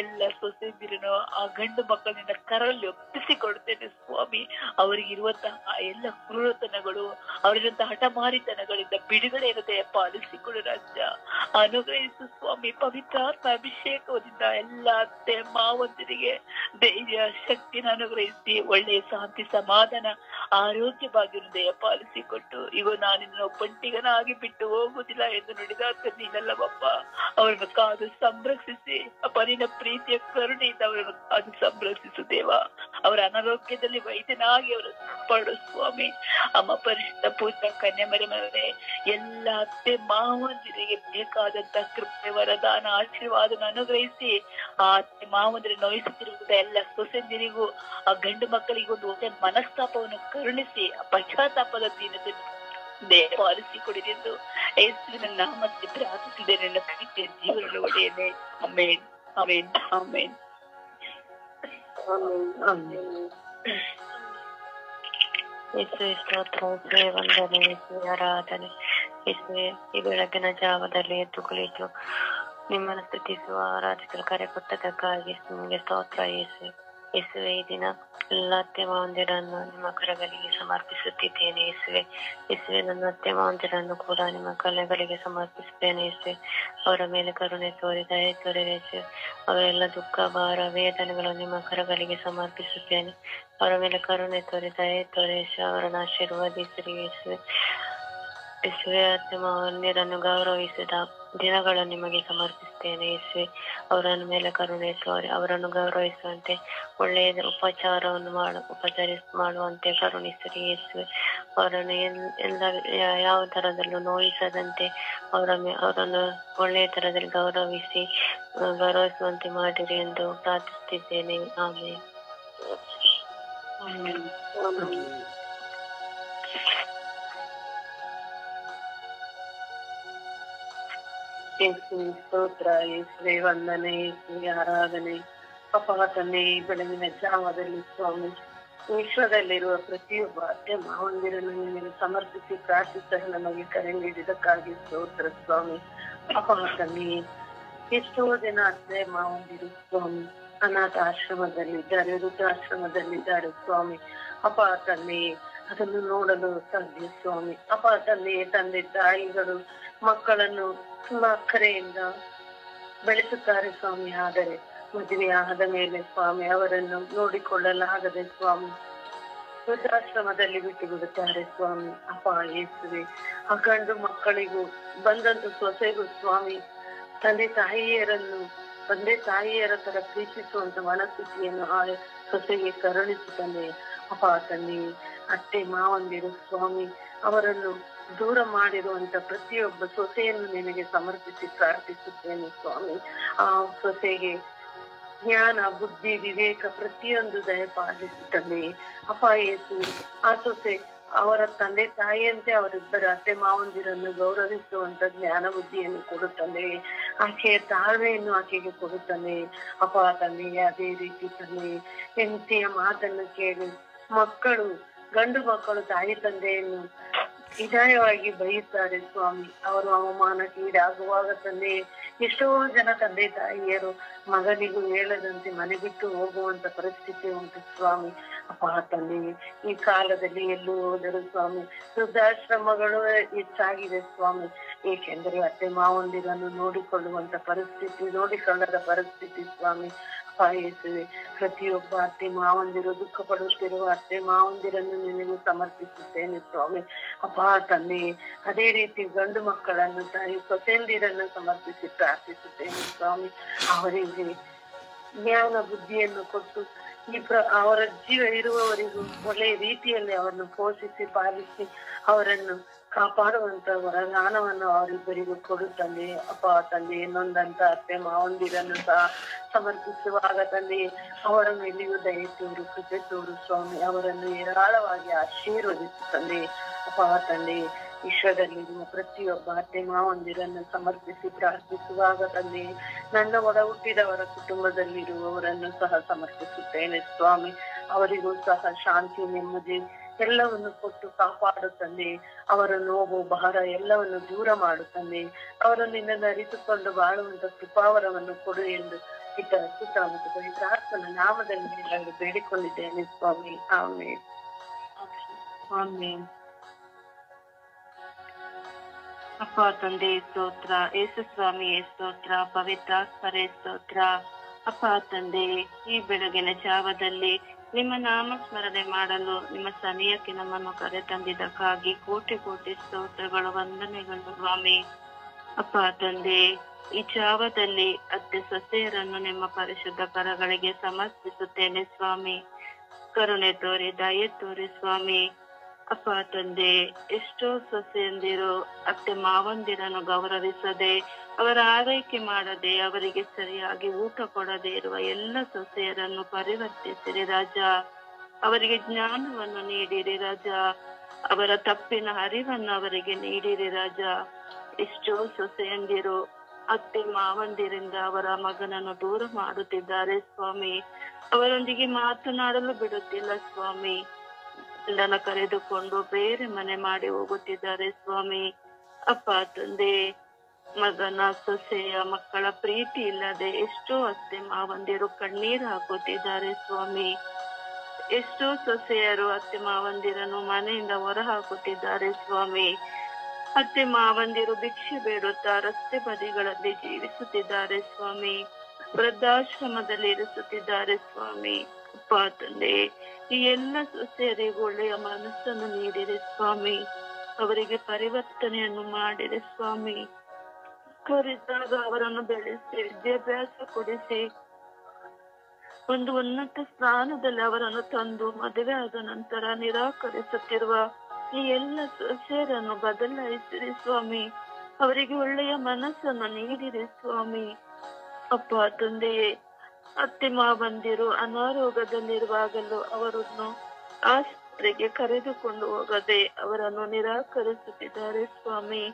ಎಲ್ಲ ಸೊಸೆಂದಿರನ್ನು ಆ ಗಂಡು ಮಕ್ಕಳನ್ನ ಕರಲ್ಲಿ ಒಪ್ಪಿಸಿಕೊಡ್ತೇನೆ ಸ್ವಾಮಿ. ಅವರಿಗಿರುವಂತಹ ಎಲ್ಲ ಕ್ರೂರತನಗಳು, ಅವರಿರುವಂತಹ ಹಠಮಾರಿತನಗಳಿಂದ ಬಿಡುಗಡೆಯನ್ನು ಪಾಲಿಸಿಕೊಳ್ಳು ರಾಜ್ಯ. ಅನುಗ್ರಹಿಸು ಸ್ವಾಮಿ. ಪವಿತ್ರಾತ್ಮ ಅಭಿಷೇಕದಿಂದ ಎಲ್ಲ ಅತ್ತೆ ಮಾವಂದಿರಿಗೆ ಧೈರ್ಯ ಶಕ್ತಿನ ಅನುಗ್ರಹಿಸಿ ಒಳ್ಳೆಯ ಶಾಂತಿ ಸಮಾಧಾನ ಆರೋಗ್ಯ ಭಾಗ್ಯವನ್ನು ದಯಪಾಲಿಸಿಕೊಟ್ಟು ಈಗ ನಾನಿನ್ನ ಒಬ್ಬಂಟಿಗನಾಗಿ ಬಿಟ್ಟು ಹೋಗುವುದಿಲ್ಲ ಎಂದು ನುಡಿದಾತ ನೀನಲ್ಲವಪ್ಪ. ಅವರನ್ನು ಕಾದು ಸಂರಕ್ಷಿಸಿ ಅಪ್ಪ, ನಿನ್ನ ಪ್ರೀತಿಯ ಕರುಣೆಯಿಂದ ಅವರನ್ನು ಕಾದು ಸಂರಕ್ಷಿಸು ದೇವ. ಅವರ ಅನಾರೋಗ್ಯದಲ್ಲಿ ವೈದ್ಯನಾಗಿ ಅವರು ಪಡು ಸ್ವಾಮಿ. ಅಮ್ಮ ಪರಿಶುದ್ಧ ಪೂಜಾ ಕನ್ಯಾಮರಿಯಮ್ಮನೇ ಎಲ್ಲ ಅತ್ತೆ ಮಾವಂದಿರಿಗೆ ಬೇಕಾದಂತ ಕೃಪೆ ವರದಾನ ಆಶೀರ್ವಾದನ ಅನುಗ್ರಹಿಸಿ ಆ ಅತ್ತೆ ಮಾವಂದಿರ ನೋಯಿಸುತ್ತಿರುವಂತ ಎಲ್ಲ ಸೊಸೆಂದಿರಿಗೂ ಆ ಗಂಡು ಮಕ್ಕಳಿಗೆ ಒಂದು ಒಳ್ಳೆ ಮನಸ್ತಾಪವನ್ನು ಕರುಣಿಸಿ ಆ ಪಶ್ಚಾತ್ತಾಪದ ದೀನತೆ ಪಾಲಿಸಿಕೊಡಿದೆ ಎಂದು ಯೇಸುವಿನ ನಾಮದಲ್ಲಿ ಪ್ರಾರ್ಥಿಸಿದ್ದೇನೆ. ನನ್ನ ಪ್ರೀತಿಯ ಜೀವನದ ಒಡೆಯನೇ. Amen, amen, amen. ಯೇಸುವೆ ಸ್ತೋತ್ರ, ಯೇಸುವೆ ವಂದನೆ, ಯೇಸುವೆ ಆರಾಧನೆ. ಯೇಸುವೆ ಈ ಬೆಳಗಿನ ಜಾವದಲ್ಲಿ ಎದ್ದು ಕುಳಿತು ನಿಮ್ಮನ್ನು ಸ್ತುತಿಸುವ ಆರಾಧಿಸಲು ಕರೆ ಕೊಟ್ಟದಕ್ಕಾಗಿ ನಿಮಗೆ ಸ್ತೋತ್ರ ಯೇಸುವೆ. ಯೇಸುವೆ ಈ ದಿನ ಎಲ್ಲ ಅತ್ತೆ ಮಾವಂದಿರನ್ನು ನಿಮ್ಮ ಕರಗಳಿಗೆ ಸಮರ್ಪಿಸುತ್ತಿದ್ದೇನೆ ಯೇಸುವೆ. ಯೇಸುವೆ ನನ್ನ ಅತ್ತೆ ಮಾವಂದಿರನ್ನು ಕೂಡ ನಿಮ್ಮ ಕಲೆಗಳಿಗೆ ಸಮರ್ಪಿಸುತ್ತೇನೆ ಯೇಸುವೆ. ಅವರ ಮೇಲೆ ಕರುಣೆ ತೋರಿ ದಯೆ ತೋರಿ ಯೇಸುವೆ. ಅವರೆಲ್ಲ ದುಃಖ ಭಾರ ವೇದನೆಗಳನ್ನು ನಿಮ್ಮ ಕರಗಳಿಗೆ ಸಮರ್ಪಿಸುತ್ತೇನೆ. ಅವರ ಮೇಲೆ ಕರುಣೆ ತೋರಿ ದಯೆ ತೋರಿ ಯೇಸುವೆ. ಅವರನ್ನು ಆಶೀರ್ವದಿಸಿರಿ ಯೇಸುವೆ. ಯೇಸುವೆ ಅತ್ತೆ ಮಾವಂದಿರನ್ನು ಗೌರವಿಸಿದ ದಿನಗಳನ್ನು ನಿಮಗೆ ಸಮರ್ಪಿಸುತ್ತೇನೆ ಯೇಸುವೆ. ಅವರ ಮೇಲೆ ಕರುಣೆ ತೋರಿ ಅವರನ್ನು ಗೌರವಿಸುವಂತೆ ಒಳ್ಳೆಯ ಉಪಚಾರವನ್ನು ಮಾಡುವಂತೆ ಕರುಣಿಸಿರಿ ಯೇಸುವೆ. ಅವರನ್ನು ಎಲ್ಲ ಯಾವ ತರದಲ್ಲೂ ನೋಯಿಸದಂತೆ ಅವರನ್ನು ಒಳ್ಳೆಯ ತರದಲ್ಲಿ ಗೌರವಿಸುವಂತೆ ಮಾಡಿರಿ ಎಂದು ಪ್ರಾರ್ಥಿಸುತ್ತಿದ್ದೇನೆ. ಆಮೆನ್. ಯೇಸುವೆ ಸ್ತೋತ್ರ, ಯೇಸುವೆ ವಂದನೆ, ಯೇಸುವೆ ಆರಾಧನೆ. ಅಪ್ಪ ತಂದೆ, ಈ ಬೆಳಗಿನ ಜಾವದಲ್ಲಿ ಸ್ವಾಮಿ ವಿಶ್ವದಲ್ಲಿರುವ ಪ್ರತಿಯೊಬ್ಬ ಅತ್ತೆ ಮಾವಂದಿರನ್ನು ನಿಮಗೆ ಸಮರ್ಪಿಸಿ ಪ್ರಾರ್ಥಿಸಲು ನಮಗೆ ಕರೆ ನೀಡಿದಕ್ಕಾಗಿ ಸ್ತೋತ್ರ ಸ್ವಾಮಿ. ಅಪ್ಪ ತಂದೆ, ಎಷ್ಟೋ ಜನ ಅತ್ತೆ ಮಾವಂದಿರು ಸ್ವಾಮಿ ಅನಾಥ ಆಶ್ರಮದಲ್ಲಿದ್ದಾರೆ, ವೃದ್ಧಾಶ್ರಮದಲ್ಲಿದ್ದಾರೆ ಸ್ವಾಮಿ. ಅಪ್ಪ ತಂದೆ, ಅದನ್ನು ನೋಡಲು ಸಾಧ್ಯ ಸ್ವಾಮಿ. ಅಪ್ಪ ತಂದೆ, ತಂದೆ ತಾಯಿಗಳು ಮಕ್ಕಳನ್ನು ತುಂಬಾ ಅಕ್ಕರೆಯಿಂದ ಬೆಳೆಸುತ್ತಾರೆ ಸ್ವಾಮಿ. ಆದರೆ ಮದುವೆ ಆದ ಮೇಲೆ ಸ್ವಾಮಿ ಅವರನ್ನು ನೋಡಿಕೊಳ್ಳಲಾಗದೆ ಸ್ವಾಮಿ ವೃದ್ಧಾಶ್ರಮದಲ್ಲಿ ಬಿಟ್ಟು ಬಿಡುತ್ತಾರೆ ಸ್ವಾಮಿ. ಅಪ್ಪ ಯೇಸುವೆ, ಆ ಗಂಡು ಮಕ್ಕಳಿಗೂ ಬಂದಂತ ಸೊಸೆಗೂ ಸ್ವಾಮಿ ತಂದೆ ತಾಯಿಯರ ತರ ಪ್ರೀತಿಸುವಂತ ಮನಸ್ಥಿತಿಯನ್ನು ಆ ಸೊಸೆಗೆ ಕರುಣಿಸುತ್ತಾನೆ. ಅಪ್ಪ ತಂದೆ, ಅತ್ತೆ ಮಾವಂದಿರು ಸ್ವಾಮಿ ಅವರನ್ನು ದೂರ ಮಾಡಿರುವಂತ ಪ್ರತಿಯೊಬ್ಬ ಸೊಸೆಯನ್ನು ನಿನಗೆ ಸಮರ್ಪಿಸಿ ಪ್ರಾರ್ಥಿಸುತ್ತೇನೆ ಸ್ವಾಮಿ. ಆ ಸೊಸೆಗೆ ಜ್ಞಾನ ಬುದ್ಧಿ ವಿವೇಕ ಪ್ರತಿಯೊಂದು ದಯಪಾಲಿಸುತ್ತಾನೆ. ಅಪ್ಪ ಯೇಸು, ಆ ಸೊಸೆ ಅವರ ತಂದೆ ತಾಯಿಯಂತೆ ಅವರಿಬ್ಬರ ಅತ್ತೆ ಮಾವಂದಿರನ್ನು ಗೌರವಿಸುವಂತ ಜ್ಞಾನ ಬುದ್ಧಿಯನ್ನು ಕೊಡುತ್ತಾನೆ. ಆಕೆಯ ತಾಳ್ಮೆಯನ್ನು ಆಕೆಗೆ ಕೊಡುತ್ತಾನೆ. ಅಪ್ಪ ತಂದೆ, ಅದೇ ರೀತಿ ತಂದೆ ಹೆಂಡತಿಯ ಮಾತನ್ನು ಕೇಳಿ ಗಂಡು ಮಕ್ಕಳು ತಾಯಿ ತಂದೆಯನ್ನು ವಿದಾಯವಾಗಿ ಬೈಯುತ್ತಾರೆ ಸ್ವಾಮಿ. ಅವರು ಅವಮಾನಕ್ಕೆ ಈಡಾಗುವಾಗ ತಂದೆ, ಎಷ್ಟೋ ಜನ ತಂದೆ ತಾಯಿಯರು ಮಗನಿಗೂ ಹೇಳದಂತೆ ಮನೆ ಬಿಟ್ಟು ಹೋಗುವಂತ ಪರಿಸ್ಥಿತಿ ಉಂಟು ಸ್ವಾಮಿ. ಅಪ್ಪ ತಂದೆ, ಈ ಕಾಲದಲ್ಲಿ ಎಲ್ಲೂ ಹೋದರು ಸ್ವಾಮಿ ವೃದ್ಧಾಶ್ರಮಗಳು ಹೆಚ್ಚಾಗಿದೆ ಸ್ವಾಮಿ. ಏಕೆಂದರೆ ಅತ್ತೆ ಮಾವಂದಿರನ್ನು ನೋಡಿಕೊಳ್ಳದ ಪರಿಸ್ಥಿತಿ ಸ್ವಾಮಿ. ಅಪ್ಪ ಯೇಸುವೆ, ಪ್ರತಿಯೊಬ್ಬ ಅತ್ತೆ ಮಾವಂದಿರು ದುಃಖ ಪಡುತ್ತಿರುವ ಅತ್ತೆ ಮಾವಂದಿರನ್ನು ನಿನಗೆ ಸಮರ್ಪಿಸುತ್ತೇನೆ ಸ್ವಾಮಿ. ಅಪ್ಪ ತಂದೆ, ಅದೇ ರೀತಿ ಗಂಡು ಮಕ್ಕಳನ್ನು ತಾಯಿ ಸೊಸೆಂದಿರನ್ನು ಸಮರ್ಪಿಸಿ ಪ್ರಾರ್ಥಿಸುತ್ತೇನೆ ಸ್ವಾಮಿ. ಅವರಿಗೆ ಜ್ಞಾನ ಬುದ್ಧಿಯನ್ನು ಕೊಟ್ಟು ಅವರ ಜೀವ ಇರುವವರಿಗೂ ಒಳ್ಳೆಯ ರೀತಿಯಲ್ಲಿ ಅವರನ್ನು ಪೋಷಿಸಿ ಪಾಲಿಸಿ ಅವರನ್ನು ಕಾಪಾಡುವಂತ ವರದಾನವನ್ನು ಅವರಿಬ್ಬರಿಗೂ ಕೊಡು ತಂದೆ. ಅಪ್ಪ ತಂದೆ, ನೊಂದಂತ ಅತ್ತೆ ಮಾವಂದಿರನ್ನು ಸಹ ಸಮರ್ಪಿಸುವಾಗ ತಂದೆ ಅವರ ಮೇಲೆಯೂ ದಯೆ ತೋರು, ಕೃಪೆ ತೋರು ಸ್ವಾಮಿ. ಅವರನ್ನು ಹೇರಾಳವಾಗಿ ಆಶೀರ್ವದಿಸು ತಂದೆ. ಅಪ್ಪ ತಂದೆ, ವಿಶ್ವದಲ್ಲಿರುವ ಪ್ರತಿಯೊಬ್ಬ ಅತ್ತೆ ಮಾವಂದಿರನ್ನು ಸಮರ್ಪಿಸಿ ಪ್ರಾರ್ಥಿಸುವಾಗ ತಂದೆ ನನ್ನ ಒಡ ಹುಟ್ಟಿದವರ ಕುಟುಂಬದಲ್ಲಿರುವವರನ್ನು ಸಹ ಸಮರ್ಪಿಸುತ್ತೇನೆ ಸ್ವಾಮಿ. ಅವರಿಗೂ ಸಹ ಶಾಂತಿ, ನೆಮ್ಮದಿ ಎಲ್ಲವನ್ನು ಕೊಟ್ಟು ಕಾಪಾಡು ತಂದೆ. ಅವರ ನೋವು ಭಾರ ಎಲ್ಲವನ್ನು ದೂರ ಮಾಡು ತಂದೆ. ಅವರು ನಿನ್ನನ್ನು ಅರಿತುಕೊಂಡು ಬಾಳುವಂತ ಕೃಪಾವರವನ್ನು ಕೊಡು ಎಂದು ಸುತ್ತ ಮತ್ತು ಪವಿತ್ರಾತ್ಮನ ನಾಮದಲ್ಲಿ ನಾನು ಬೇಡಿಕೊಂಡಿದ್ದೇನೆ ಸ್ವಾಮಿ. ಆಮೇಲೆ ಆಮೇಲೆ. ಅಪ್ಪ ತಂದೆ ಸ್ತೋತ್ರ, ಯೇಸು ಸ್ವಾಮಿ ಸ್ತೋತ್ರ, ಪವಿತ್ರಾತ್ಮರೇ ಸ್ತೋತ್ರ. ಅಪ್ಪ ತಂದೆ, ಈ ಬೆಳಗಿನ ಜಾವದಲ್ಲಿ ನಿಮ್ಮ ನಾಮ ಸ್ಮರಣೆ ಮಾಡಲು ನಿಮ್ಮ ಸನಿಯಕ್ಕೆ ನಮ್ಮನ್ನು ಕರೆ ತಂದಿದ್ದಕ್ಕಾಗಿ ಕೋಟಿ ಕೋಟಿ ಸ್ತೋತ್ರಗಳು, ವಂದನೆಗಳು ಸ್ವಾಮಿ. ಅಪ್ಪ ತಂದೆ, ಈ ಜಾವದಲ್ಲಿ ಅತ್ತೆ ಸೊಸೆಯರನ್ನು ನಿಮ್ಮ ಪರಿಶುದ್ಧ ಕರಗಳಿಗೆ ಸಮರ್ಪಿಸುತ್ತೇನೆ ಸ್ವಾಮಿ. ಕರುಣೆ ತೋರಿ, ದಯೆ ತೋರಿ ಸ್ವಾಮಿ. ಅಪ್ಪ ತಂದೆ, ಎಷ್ಟೋ ಸೊಸೆಯಂದಿರು ಅತ್ತೆ ಮಾವಂದಿರನ್ನು ಗೌರವಿಸದೆ, ಅವರ ಆರೈಕೆ ಮಾಡದೆ, ಅವರಿಗೆ ಸರಿಯಾಗಿ ಊಟ ಕೊಡದೆ ಇರುವ ಎಲ್ಲ ಸೊಸೆಯರನ್ನು ಪರಿವರ್ತಿಸಿರಿ ರಾಜ. ಅವರಿಗೆ ಜ್ಞಾನವನ್ನು ನೀಡಿರಿ ರಾಜ. ಅವರ ತಪ್ಪಿನ ಅರಿವನ್ನು ಅವರಿಗೆ ನೀಡಿರಿ ರಾಜ. ಎಷ್ಟೋ ಸೊಸೆಯಂದಿರು ಅತ್ತೆ ಮಾವಂದಿರಿಂದ ಅವರ ಮಗನನ್ನು ದೂರ ಮಾಡುತ್ತಿದ್ದಾರೆ ಸ್ವಾಮಿ. ಅವರೊಂದಿಗೆ ಮಾತನಾಡಲು ಬಿಡುತ್ತಿಲ್ಲ ಸ್ವಾಮಿ. ಗಂಡನ ಕರೆದುಕೊಂಡು ಬೇರೆ ಮನೆ ಮಾಡಿ ಹೋಗುತ್ತಿದ್ದಾರೆ ಸ್ವಾಮಿ. ಅಪ್ಪ ತಂದೆ, ಮಗನ ಸೊಸೆಯ ಮಕ್ಕಳ ಪ್ರೀತಿ ಇಲ್ಲದೆ ಎಷ್ಟೋ ಅತ್ತೆ ಮಾವಂದಿರು ಕಣ್ಣೀರು ಹಾಕುತ್ತಿದ್ದಾರೆ ಸ್ವಾಮಿ. ಎಷ್ಟೋ ಸೊಸೆಯರು ಅತ್ತೆ ಮಾವಂದಿರನ್ನು ಮನೆಯಿಂದ ಹೊರ ಹಾಕುತ್ತಿದ್ದಾರೆ ಸ್ವಾಮಿ. ಅತ್ತೆ ಮಾವಂದಿರು ಭಿಕ್ಷೆ ಬೇಡುತ್ತಾ ರಸ್ತೆ ಬದಿಗಳಲ್ಲಿ ಜೀವಿಸುತ್ತಿದ್ದಾರೆ ಸ್ವಾಮಿ. ವೃದ್ಧಾಶ್ರಮದಲ್ಲಿ ಇರಿಸುತ್ತಿದ್ದಾರೆ ಸ್ವಾಮಿ. ಅಪ್ಪ ತಂದೆ, ಈ ಎಲ್ಲ ಸೊಸೆಯರಿಗೂ ಒಳ್ಳೆಯ ಮನಸ್ಸನ್ನು ನೀಡಿರಿ ಸ್ವಾಮಿ. ಅವರಿಗೆ ಪರಿವರ್ತನೆಯನ್ನು ಮಾಡಿರಿ ಸ್ವಾಮಿ. ಕರೆದಾಗ ಅವರನ್ನು ಬೆಳೆಸಿ, ವಿದ್ಯಾಭ್ಯಾಸ ಕೊಡಿಸಿ, ಒಂದು ಉನ್ನತ ಸ್ಥಾನದಲ್ಲಿ ಅವರನ್ನು ತಂದು ಮದುವೆ ಆದ ನಂತರ ನಿರಾಕರಿಸುತ್ತಿರುವ ಈ ಎಲ್ಲ ಸೊಸೆಯರನ್ನು ಬದಲಾಯಿಸಿರಿ ಸ್ವಾಮಿ. ಅವರಿಗೆ ಒಳ್ಳೆಯ ಮನಸ್ಸನ್ನು ನೀಡಿರಿ ಸ್ವಾಮಿ. ಅಪ್ಪ ತಂದೆಯೇ, ಅತ್ತೆ ಮಾವಂದಿರು ಅನಾರೋಗ್ಯದಲ್ಲಿರುವಾಗಲೂ ಅವರನ್ನು ಆಸ್ಪತ್ರೆಗೆ ಕರೆದುಕೊಂಡು ಹೋಗದೆ ಅವರನ್ನು ನಿರಾಕರಿಸುತ್ತಿದ್ದಾರೆ ಸ್ವಾಮಿ.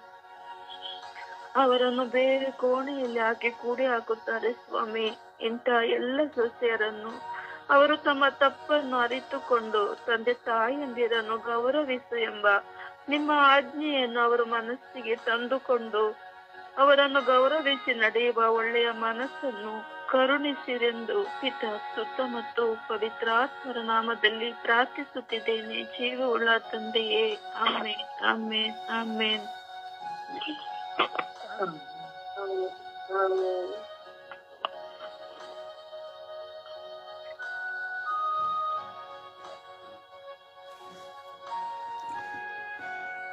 ಅವರನ್ನು ಬೇರೆ ಕೋಣೆಯಲ್ಲಿ ಹಾಕಿ ಕೂಡಿ ಹಾಕುತ್ತಾರೆ ಸ್ವಾಮಿ. ಇಂಥ ಎಲ್ಲ ಸೊಸೆಯರನ್ನು ಅವರು ತಮ್ಮ ತಪ್ಪನ್ನು ಅರಿತುಕೊಂಡು ತಂದೆ ತಾಯಿಯಂದಿರನ್ನು ಗೌರವಿಸು ಎಂಬ ನಿಮ್ಮ ಆಜ್ಞೆಯನ್ನು ಅವರು ಮನಸ್ಸಿಗೆ ತಂದುಕೊಂಡು ಅವರನ್ನು ಗೌರವಿಸಿ ನಡೆಯುವ ಒಳ್ಳೆಯ ಮನಸ್ಸನ್ನು ಕರುಣಿಸಿರೆಂದು ಪಿತ, ಸುತ್ತ ಮತ್ತು ಪವಿತ್ರಾತ್ಮರ ನಾಮದಲ್ಲಿ ಪ್ರಾರ್ಥಿಸುತ್ತಿದ್ದೇನೆ ಜೀವವುಳ್ಳ ತಂದೆಯೇ. ಆಮೇನ್, ಆಮೇನ್, ಆಮೇನ್.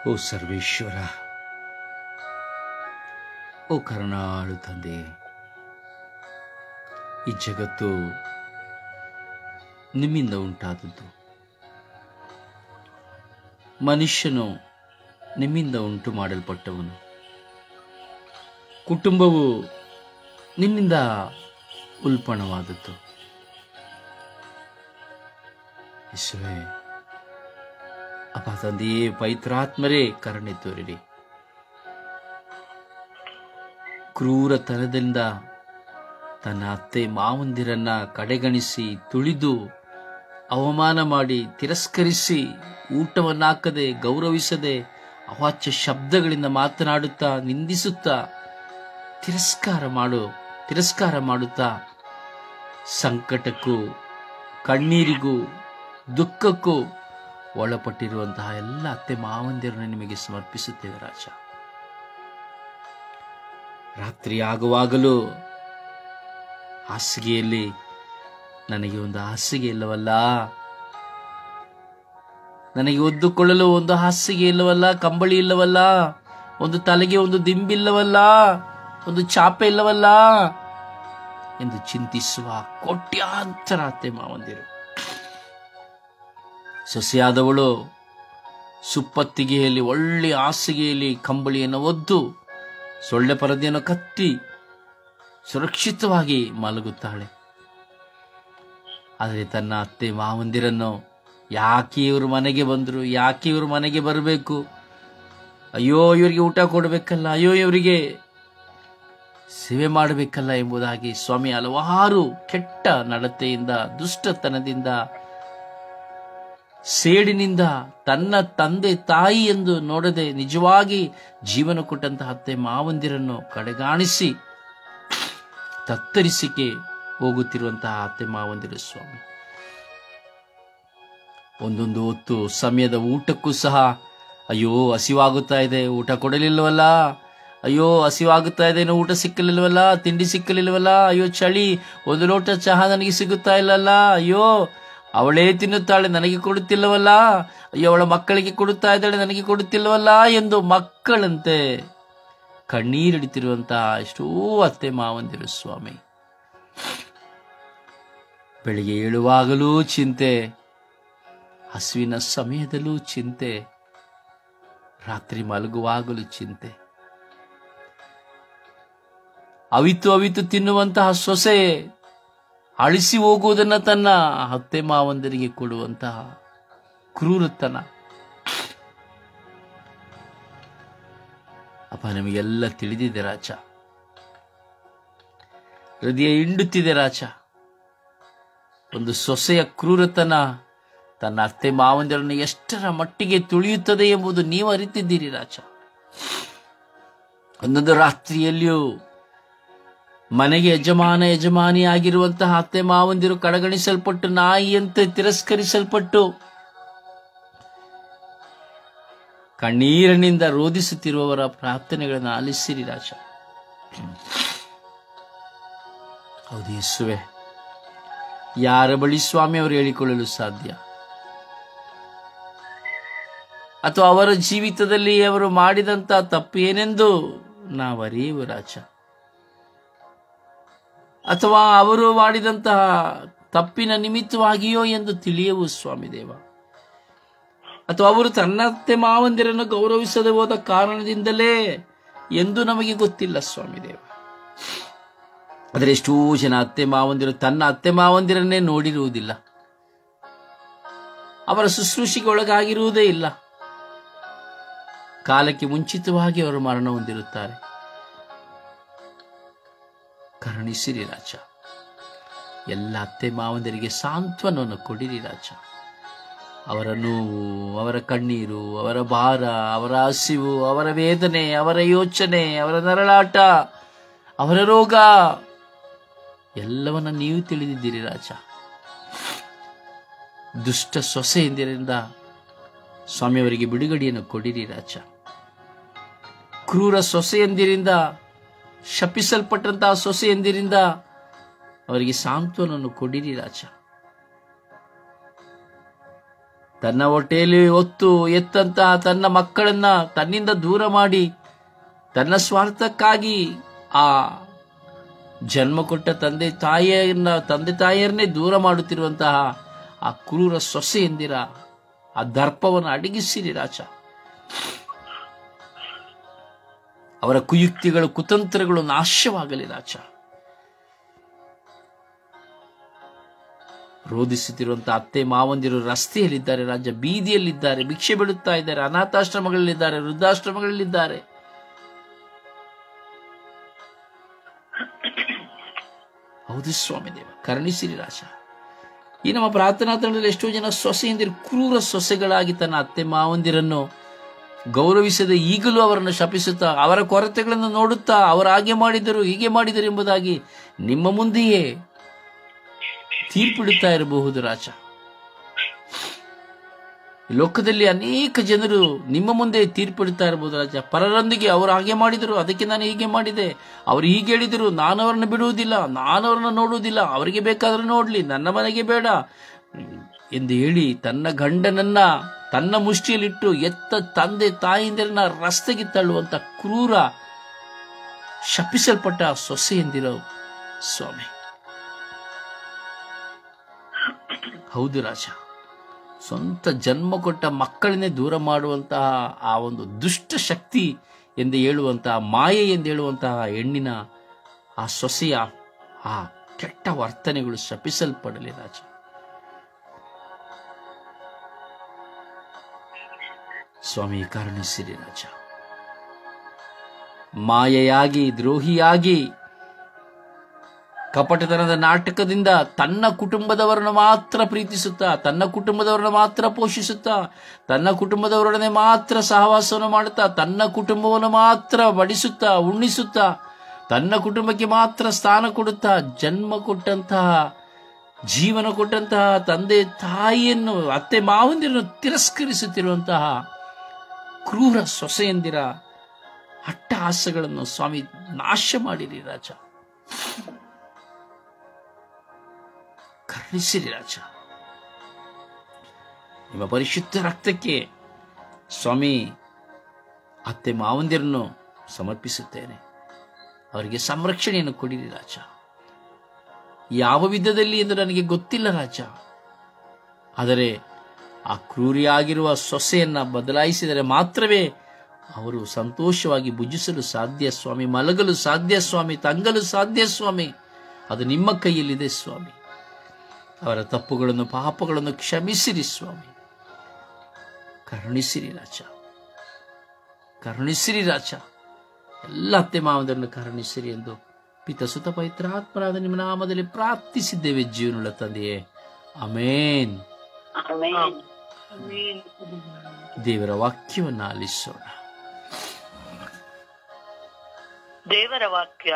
ಓ ಸರ್ವೇಶ್ವರ, ಓ ಕರುಣಾಳು ತಂದೆ, ಈ ಜಗತ್ತು ನಿಮ್ಮಿಂದ ಉಂಟಾದದ್ದು. ಮನುಷ್ಯನು ನಿಮ್ಮಿಂದ ಉಂಟು ಮಾಡಲ್ಪಟ್ಟವನು. ಕುಟುಂಬವು ನಿಮ್ಮಿಂದ ಉಲ್ಪಣವಾದದ್ದು. ಯೇಸುವೇ, ಅಪ್ಪ ತಂದೆಯೇ, ಪವಿತ್ರಾತ್ಮರೇ ಕರುಣೆ ತೋರಿರಿ. ಕ್ರೂರತನದಿಂದ ತನ್ನ ಅತ್ತೆ ಮಾವಂದಿರನ್ನ ಕಡೆಗಣಿಸಿ ತುಳಿದು ಅವಮಾನ ಮಾಡಿ ತಿರಸ್ಕರಿಸಿ ಊಟವನ್ನಾಕದೆ ಗೌರವಿಸದೆ ಅವಾಚ್ಯ ಶಬ್ದಗಳಿಂದ ಮಾತನಾಡುತ್ತಾ ನಿಂದಿಸುತ್ತಾ ತಿರಸ್ಕಾರ ಮಾಡುತ್ತಾ ಸಂಕಟಕ್ಕೂ ಕಣ್ಣೀರಿಗೂ ದುಃಖಕ್ಕೂ ಒಳಪಟ್ಟಿರುವಂತಹ ಎಲ್ಲ ಅತ್ತೆ ಮಾವಂದಿರನ್ನು ನಿಮಗೆ ಸಮರ್ಪಿಸುತ್ತೇವೆ ರಾಜ. ರಾತ್ರಿ ಆಗುವಾಗಲೂ ಹಾಸಿಗೆಯಲ್ಲಿ ನನಗೆ ಒಂದು ಹಾಸಿಗೆ ಇಲ್ಲವಲ್ಲ, ನನಗೆ ಒದ್ದುಕೊಳ್ಳಲು ಒಂದು ಹಾಸಿಗೆ ಇಲ್ಲವಲ್ಲ, ಕಂಬಳಿ ಇಲ್ಲವಲ್ಲ, ಒಂದು ತಲೆಗೆ ಒಂದು ದಿಂಬಿಲ್ಲವಲ್ಲ, ಒಂದು ಚಾಪೆ ಇಲ್ಲವಲ್ಲ ಎಂದು ಚಿಂತಿಸುವ ಕೋಟ್ಯಾಂತರ ಅತ್ತೆ ಮಾವಂದಿರು. ಸೊಸೆಯಾದವಳು ಸುಪ್ಪತ್ತಿಗೆಯಲ್ಲಿ ಒಳ್ಳೆ ಹಾಸಿಗೆಯಲ್ಲಿ ಕಂಬಳಿಯನ್ನು ಒದ್ದು ಸೊಳ್ಳೆ ಪರದೆಯನ್ನು ಕಟ್ಟಿ ಸುರಕ್ಷಿತವಾಗಿ ಮಲಗುತ್ತಾಳೆ. ಆದರೆ ತನ್ನ ಅತ್ತೆ ಮಾವಂದಿರನ್ನು ಯಾಕೆ ಇವರು ಮನೆಗೆ ಬಂದರು, ಯಾಕೆ ಇವರು ಮನೆಗೆ ಬರಬೇಕು, ಅಯ್ಯೋ ಇವರಿಗೆ ಊಟ ಕೊಡಬೇಕಲ್ಲ, ಅಯ್ಯೋ ಇವರಿಗೆ ಸೇವೆ ಮಾಡಬೇಕಲ್ಲ ಎಂಬುದಾಗಿ ಸ್ವಾಮಿ ಹಲವಾರು ಕೆಟ್ಟ ನಡತೆಯಿಂದ, ದುಷ್ಟತನದಿಂದ, ಸೇಡಿನಿಂದ ತನ್ನ ತಂದೆ ತಾಯಿ ಎಂದು ನೋಡದೆ ನಿಜವಾಗಿ ಜೀವನ ಕೊಟ್ಟಂತಹ ಅತ್ತೆ ಮಾವಂದಿರನ್ನು ಕಡೆಗಾಣಿಸಿ ತತ್ತರಿಸಿಕೆ ಹೋಗುತ್ತಿರುವಂತಹ ಅತ್ತೆ ಮಾವಂದಿರು ಸ್ವಾಮಿ. ಒಂದೊಂದು ಹೊತ್ತು ಸಮಯದ ಊಟಕ್ಕೂ ಸಹ ಅಯ್ಯೋ ಹಸಿವಾಗುತ್ತಾ ಇದೆ, ಊಟ ಕೊಡಲಿಲ್ಲವಲ್ಲ, ಅಯ್ಯೋ ಹಸಿವಾಗುತ್ತಾ ಇದೆ, ಇನ್ನು ಊಟ ಸಿಕ್ಕಲಿಲ್ವಲ್ಲ, ತಿಂಡಿ ಸಿಕ್ಕಲಿಲ್ವಲ್ಲ, ಅಯ್ಯೋ ಚಳಿ, ಒಂದು ಲೋಟ ಚಹಾ ನನಗೆ ಸಿಗುತ್ತಾ ಇಲ್ಲಲ್ಲ, ಅಯ್ಯೋ ಅವಳೇ ತಿನ್ನುತ್ತಾಳೆ ನನಗೆ ಕೊಡುತ್ತಿಲ್ಲವಲ್ಲ, ಅಯ್ಯೋ ಅವಳ ಮಕ್ಕಳಿಗೆ ಕೊಡುತ್ತಾ ಇದ್ದಾಳೆ ನನಗೆ ಕೊಡುತ್ತಿಲ್ಲವಲ್ಲ ಎಂದು ಮಕ್ಕಳಂತೆ ಕಣ್ಣೀರಿಡುತ್ತಿರುವಂತಹ ಎಷ್ಟೋ ಅತ್ತೆ ಮಾವಂದಿರು ಸ್ವಾಮಿ. ಬೆಳಿಗ್ಗೆ ಏಳುವಾಗಲೂ ಚಿಂತೆ, ಹಸುವಿನ ಸಮಯದಲ್ಲೂ ಚಿಂತೆ, ರಾತ್ರಿ ಮಲಗುವಾಗಲೂ ಚಿಂತೆ. ಅವಿತು ಅವಿತು ತಿನ್ನುವಂತಹ ಸೊಸೆ ಅಳಿಸಿ ಹೋಗುವುದನ್ನು ತನ್ನ ಅತ್ತೆ ಮಾವಂದರಿಗೆ ಕೊಡುವಂತಹ ಕ್ರೂರತನ. ಅಪ್ಪ ನಮಗೆಲ್ಲ ತಿಳಿದಿದೆ ರಾಜ, ಹೃದಯ ಹಿಂಡುತ್ತಿದೆ ರಾಜ. ಒಂದು ಸೊಸೆಯ ಕ್ರೂರತನ ತನ್ನ ಅತ್ತೆ ಮಾವಂದಿರನ್ನು ಎಷ್ಟರ ಮಟ್ಟಿಗೆ ತುಳಿಯುತ್ತದೆ ಎಂಬುದು ನೀವು ಅರಿತಿದ್ದೀರಿ ರಾಜ. ಒಂದೊಂದು ರಾತ್ರಿಯಲ್ಲಿಯೂ ಮನೆಗೆ ಯಜಮಾನಿಯಾಗಿರುವಂತಹ ಅತ್ತೆ ಮಾವಂದಿರು ಕಡೆಗಣಿಸಲ್ಪಟ್ಟು, ನಾಯಿಯಂತೆ ತಿರಸ್ಕರಿಸಲ್ಪಟ್ಟು ಕಣ್ಣೀರಿನಿಂದ ರೋಧಿಸುತ್ತಿರುವವರ ಪ್ರಾರ್ಥನೆಗಳನ್ನು ಆಲಿಸಿರಿ ರಾಜ. ಹೌದು ಯೇಸುವೆ, ಯಾರ ಬಳಿ ಸ್ವಾಮಿ ಅವರು ಹೇಳಿಕೊಳ್ಳಲು ಸಾಧ್ಯ? ಅಥವಾ ಅವರ ಜೀವಿತದಲ್ಲಿ ಅವರು ಮಾಡಿದಂತ ತಪ್ಪು ಏನೆಂದು ನಾವು ಅರಿಯುವ ರಾಜ? ಅಥವಾ ಅವರು ಮಾಡಿದಂತಹ ತಪ್ಪಿನ ನಿಮಿತ್ತವಾಗಿಯೋ ಎಂದು ತಿಳಿಯವು ಸ್ವಾಮಿ ದೇವ. ಅಥವಾ ಅವರು ತನ್ನ ಅತ್ತೆ ಮಾವಂದಿರನ್ನು ಗೌರವಿಸದೆ ಹೋದ ಕಾರಣದಿಂದಲೇ ಎಂದು ನಮಗೆ ಗೊತ್ತಿಲ್ಲ ಸ್ವಾಮಿ ದೇವ. ಆದರೆ ಎಷ್ಟೋ ಜನ ಅತ್ತೆ ಮಾವಂದಿರು ತನ್ನ ಅತ್ತೆ ಮಾವಂದಿರನ್ನೇ ನೋಡಿರುವುದಿಲ್ಲ, ಅವರ ಶುಶ್ರೂಷೆಗೆ ಒಳಗಾಗಿರುವುದೇ ಇಲ್ಲ. ಕಾಲಕ್ಕೆ ಮುಂಚಿತವಾಗಿ ಅವರು ಮರಣ ಹೊಂದಿರುತ್ತಾರೆ. ಕರುಣಿಸಿರಿ ರಾಜ. ಎಲ್ಲ ಅತ್ತೆ ಮಾವಂದರಿಗೆ ಸಾಂತ್ವನವನ್ನು ಕೊಡಿರಿ ರಾಜ. ಅವರ ನೋವು, ಅವರ ಕಣ್ಣೀರು, ಅವರ ಭಾರ, ಅವರ ಹಸಿವು, ಅವರ ವೇದನೆ, ಅವರ ಯೋಚನೆ, ಅವರ ನರಳಾಟ, ಅವರ ರೋಗ ಎಲ್ಲವನ್ನ ನೀವು ತಿಳಿದಿದ್ದೀರಿ ರಾಜ. ದುಷ್ಟ ಸೊಸೆಯಂದಿರಿಂದ ಸ್ವಾಮಿಯವರಿಗೆ ಬಿಡುಗಡೆಯನ್ನು ಕೊಡಿರಿ ರಾಜ. ಕ್ರೂರ ಸೊಸೆಯಂದಿರಿಂದ, ಶಪಿಸಲ್ಪಟ್ಟಂತಹ ಸೊಸೆಯಂದಿರಿಂದ ಅವರಿಗೆ ಸಾಂತ್ವನವನ್ನು ಕೊಡಿರಿ ರಾಜ. ತನ್ನ ಹೊಟ್ಟೆಯಲ್ಲಿ ಹೊತ್ತು ಎತ್ತಂತಹ ತನ್ನ ಮಕ್ಕಳನ್ನ ತನ್ನಿಂದ ದೂರ ಮಾಡಿ ತನ್ನ ಸ್ವಾರ್ಥಕ್ಕಾಗಿ ಆ ಜನ್ಮ ಕೊಟ್ಟ ತಂದೆ ತಾಯಿಯರನ್ನೇ ದೂರ ಮಾಡುತ್ತಿರುವಂತಹ ಆ ಕ್ರೂರ ಸೊಸೆಯಂದಿರ ಆ ದರ್ಪವನ್ನು ಅಡಗಿಸಿರಿ ರಾಜ. ಅವರ ಕುಯುಕ್ತಿಗಳು, ಕುತಂತ್ರಗಳು ನಾಶವಾಗಲಿ ರಾಜ. ರೋಧಿಸುತ್ತಿರುವಂತಹ ಅತ್ತೆ ಮಾವಂದಿರು ರಸ್ತೆಯಲ್ಲಿದ್ದಾರೆ ರಾಜ, ಬೀದಿಯಲ್ಲಿದ್ದಾರೆ, ಭಿಕ್ಷೆ ಬಿಡುತ್ತಾ ಇದ್ದಾರೆ, ಅನಾಥಾಶ್ರಮಗಳಲ್ಲಿದ್ದಾರೆ, ವೃದ್ಧಾಶ್ರಮಗಳಲ್ಲಿದ್ದಾರೆ. ಹೌದು ಸ್ವಾಮಿ ದೇವ, ಕರುಣಿಸಿರಿ ರಾಜ. ಈ ನಮ್ಮ ಪ್ರಾರ್ಥನಾ ತಂಡದಲ್ಲಿ ಎಷ್ಟೋ ಜನ ಸೊಸೆಯಂದಿರು ಕ್ರೂರ ಸೊಸೆಗಳಾಗಿ ತನ್ನ ಅತ್ತೆ ಮಾವಂದಿರನ್ನು ಗೌರವಿಸದೆ ಈಗಲೂ ಅವರನ್ನು ಶಪಿಸುತ್ತಾ, ಅವರ ಕೊರತೆಗಳನ್ನು ನೋಡುತ್ತಾ, ಅವರು ಹಾಗೆ ಮಾಡಿದರು ಹೀಗೆ ಮಾಡಿದರು ಎಂಬುದಾಗಿ ನಿಮ್ಮ ಮುಂದೆಯೇ ತೀರ್ಪಿಡುತ್ತಾ ಇರಬಹುದು ರಾಜ. ಈ ಲೋಕದಲ್ಲಿ ಅನೇಕ ಜನರು ನಿಮ್ಮ ಮುಂದೆ ತೀರ್ಪಿಡ್ತಾ ಇರಬಹುದು ರಾಜ. ಪರರೊಂದಿಗೆ ಅವರು ಹಾಗೆ ಮಾಡಿದರು, ಅದಕ್ಕೆ ನಾನು ಹೀಗೆ ಮಾಡಿದೆ, ಅವರು ಹೀಗೆ ಹೇಳಿದರು, ನಾನು ಅವರನ್ನು ಬಿಡುವುದಿಲ್ಲ, ನಾನು ಅವರನ್ನು ನೋಡುವುದಿಲ್ಲ, ಅವರಿಗೆ ಬೇಕಾದ್ರೆ ನೋಡ್ಲಿ, ನನ್ನ ಮನೆಗೆ ಬೇಡ ಎಂದು ಹೇಳಿ ತನ್ನ ಗಂಡನನ್ನ ತನ್ನ ಮುಷ್ಟಿಯಲ್ಲಿಟ್ಟು ಎತ್ತ ತಂದೆ ತಾಯಿಂದಿರನ್ನ ರಸ್ತೆಗೆ ತಳ್ಳುವಂತ ಕ್ರೂರ ಶಪಿಸಲ್ಪಟ್ಟ ಸೊಸೆ ಎಂದಿರೋ ಸ್ವಾಮಿ. ಹೌದು ರಾಜ, ಸ್ವಂತ ಜನ್ಮ ಕೊಟ್ಟ ಮಕ್ಕಳನ್ನೇ ದೂರ ಮಾಡುವಂತಹ ಆ ಒಂದು ದುಷ್ಟ ಶಕ್ತಿ ಎಂದು ಹೇಳುವಂತಹ ಮಾಯೆ ಎಂದು ಹೇಳುವಂತಹ ಹೆಣ್ಣಿನ ಆ ಸೊಸೆಯ ಆ ಕೆಟ್ಟ ವರ್ತನೆಗಳು ಶಪಿಸಲ್ಪಡಲಿ ರಾಜ. ಸ್ವಾಮಿ ಕರುಣಿಸಿರಿ ರಾಜ. ಮಾಯೆಯಾಗಿ ದ್ರೋಹಿಯಾಗಿ ಕಪಟತನದ ನಾಟಕದಿಂದ ತನ್ನ ಕುಟುಂಬದವರನ್ನು ಮಾತ್ರ ಪ್ರೀತಿಸುತ್ತಾ, ತನ್ನ ಕುಟುಂಬದವರನ್ನು ಮಾತ್ರ ಪೋಷಿಸುತ್ತಾ, ತನ್ನ ಕುಟುಂಬದವರೊಡನೆ ಮಾತ್ರ ಸಹವಾಸವನ್ನು ಮಾಡುತ್ತಾ, ತನ್ನ ಕುಟುಂಬವನ್ನು ಮಾತ್ರ ಬಡಿಸುತ್ತಾ ಉಣ್ಣಿಸುತ್ತಾ, ತನ್ನ ಕುಟುಂಬಕ್ಕೆ ಮಾತ್ರ ಸ್ಥಾನ ಕೊಡುತ್ತಾ, ಜನ್ಮ ಕೊಟ್ಟಂತಹ ಜೀವನ ಕೊಟ್ಟಂತಹ ತಂದೆ ತಾಯಿಯನ್ನು ಅತ್ತೆ ಮಾವಂದಿರನ್ನು ತಿರಸ್ಕರಿಸುತ್ತಿರುವಂತಹ ಕ್ರೂರ ಸೊಸೆಯಂದಿರ ಅಟ್ಟಹಾಸಗಳನ್ನು ಸ್ವಾಮಿ ನಾಶ ಮಾಡಿರಿ ರಾಜ. ಕರುಣಿಸಿರಿ ರಾಜ. ನಿಮ್ಮ ಪರಿಶುದ್ಧ ರಕ್ತಕ್ಕೆ ಸ್ವಾಮಿ ಅತ್ತೆ ಮಾವಂದಿರನ್ನು ಸಮರ್ಪಿಸುತ್ತೇನೆ. ಅವರಿಗೆ ಸಂರಕ್ಷಣೆಯನ್ನು ಕೊಡಿರಿ ರಾಜ. ಯಾವ ವಿಧದಲ್ಲಿ ಎಂದು ನನಗೆ ಗೊತ್ತಿಲ್ಲ ರಾಜ, ಆದರೆ ಆ ಕ್ರೂರಿಯಾಗಿರುವ ಸೊಸೆಯನ್ನ ಬದಲಾಯಿಸಿದರೆ ಮಾತ್ರವೇ ಅವರು ಸಂತೋಷವಾಗಿ ಭುಜಿಸಲು ಸಾಧ್ಯ ಸ್ವಾಮಿ, ಮಲಗಲು ಸಾಧ್ಯ ಸ್ವಾಮಿ, ತಂಗಲು ಸಾಧ್ಯ ಸ್ವಾಮಿ. ಅದು ನಿಮ್ಮ ಕೈಯಲ್ಲಿದೆ ಸ್ವಾಮಿ. ಅವರ ತಪ್ಪುಗಳನ್ನು ಪಾಪಗಳನ್ನು ಕ್ಷಮಿಸಿರಿ ಸ್ವಾಮಿ. ಕರುಣಿಸಿರಿ ರಾಜ, ಕರುಣಿಸಿರಿ ರಾಜ. ಎಲ್ಲ ಅತ್ತೆ ಮಾವನನ್ನು ಕರುಣಿಸಿರಿ ಎಂದು ಪಿತ ಸುತ ಪವಿತ್ರಾತ್ಮರಾದ ನಿಮ್ಮ ನಾಮದಲ್ಲಿ ಪ್ರಾರ್ಥಿಸಿದ್ದೇವೆ ಜೀವನುಳ್ಳ ತಂದೆಯೇ, ಆಮೇನ್. ದೇವರ ವಾಕ್ಯವನ್ನು ಆಲಿಸೋಣ. ದೇವರ ವಾಕ್ಯ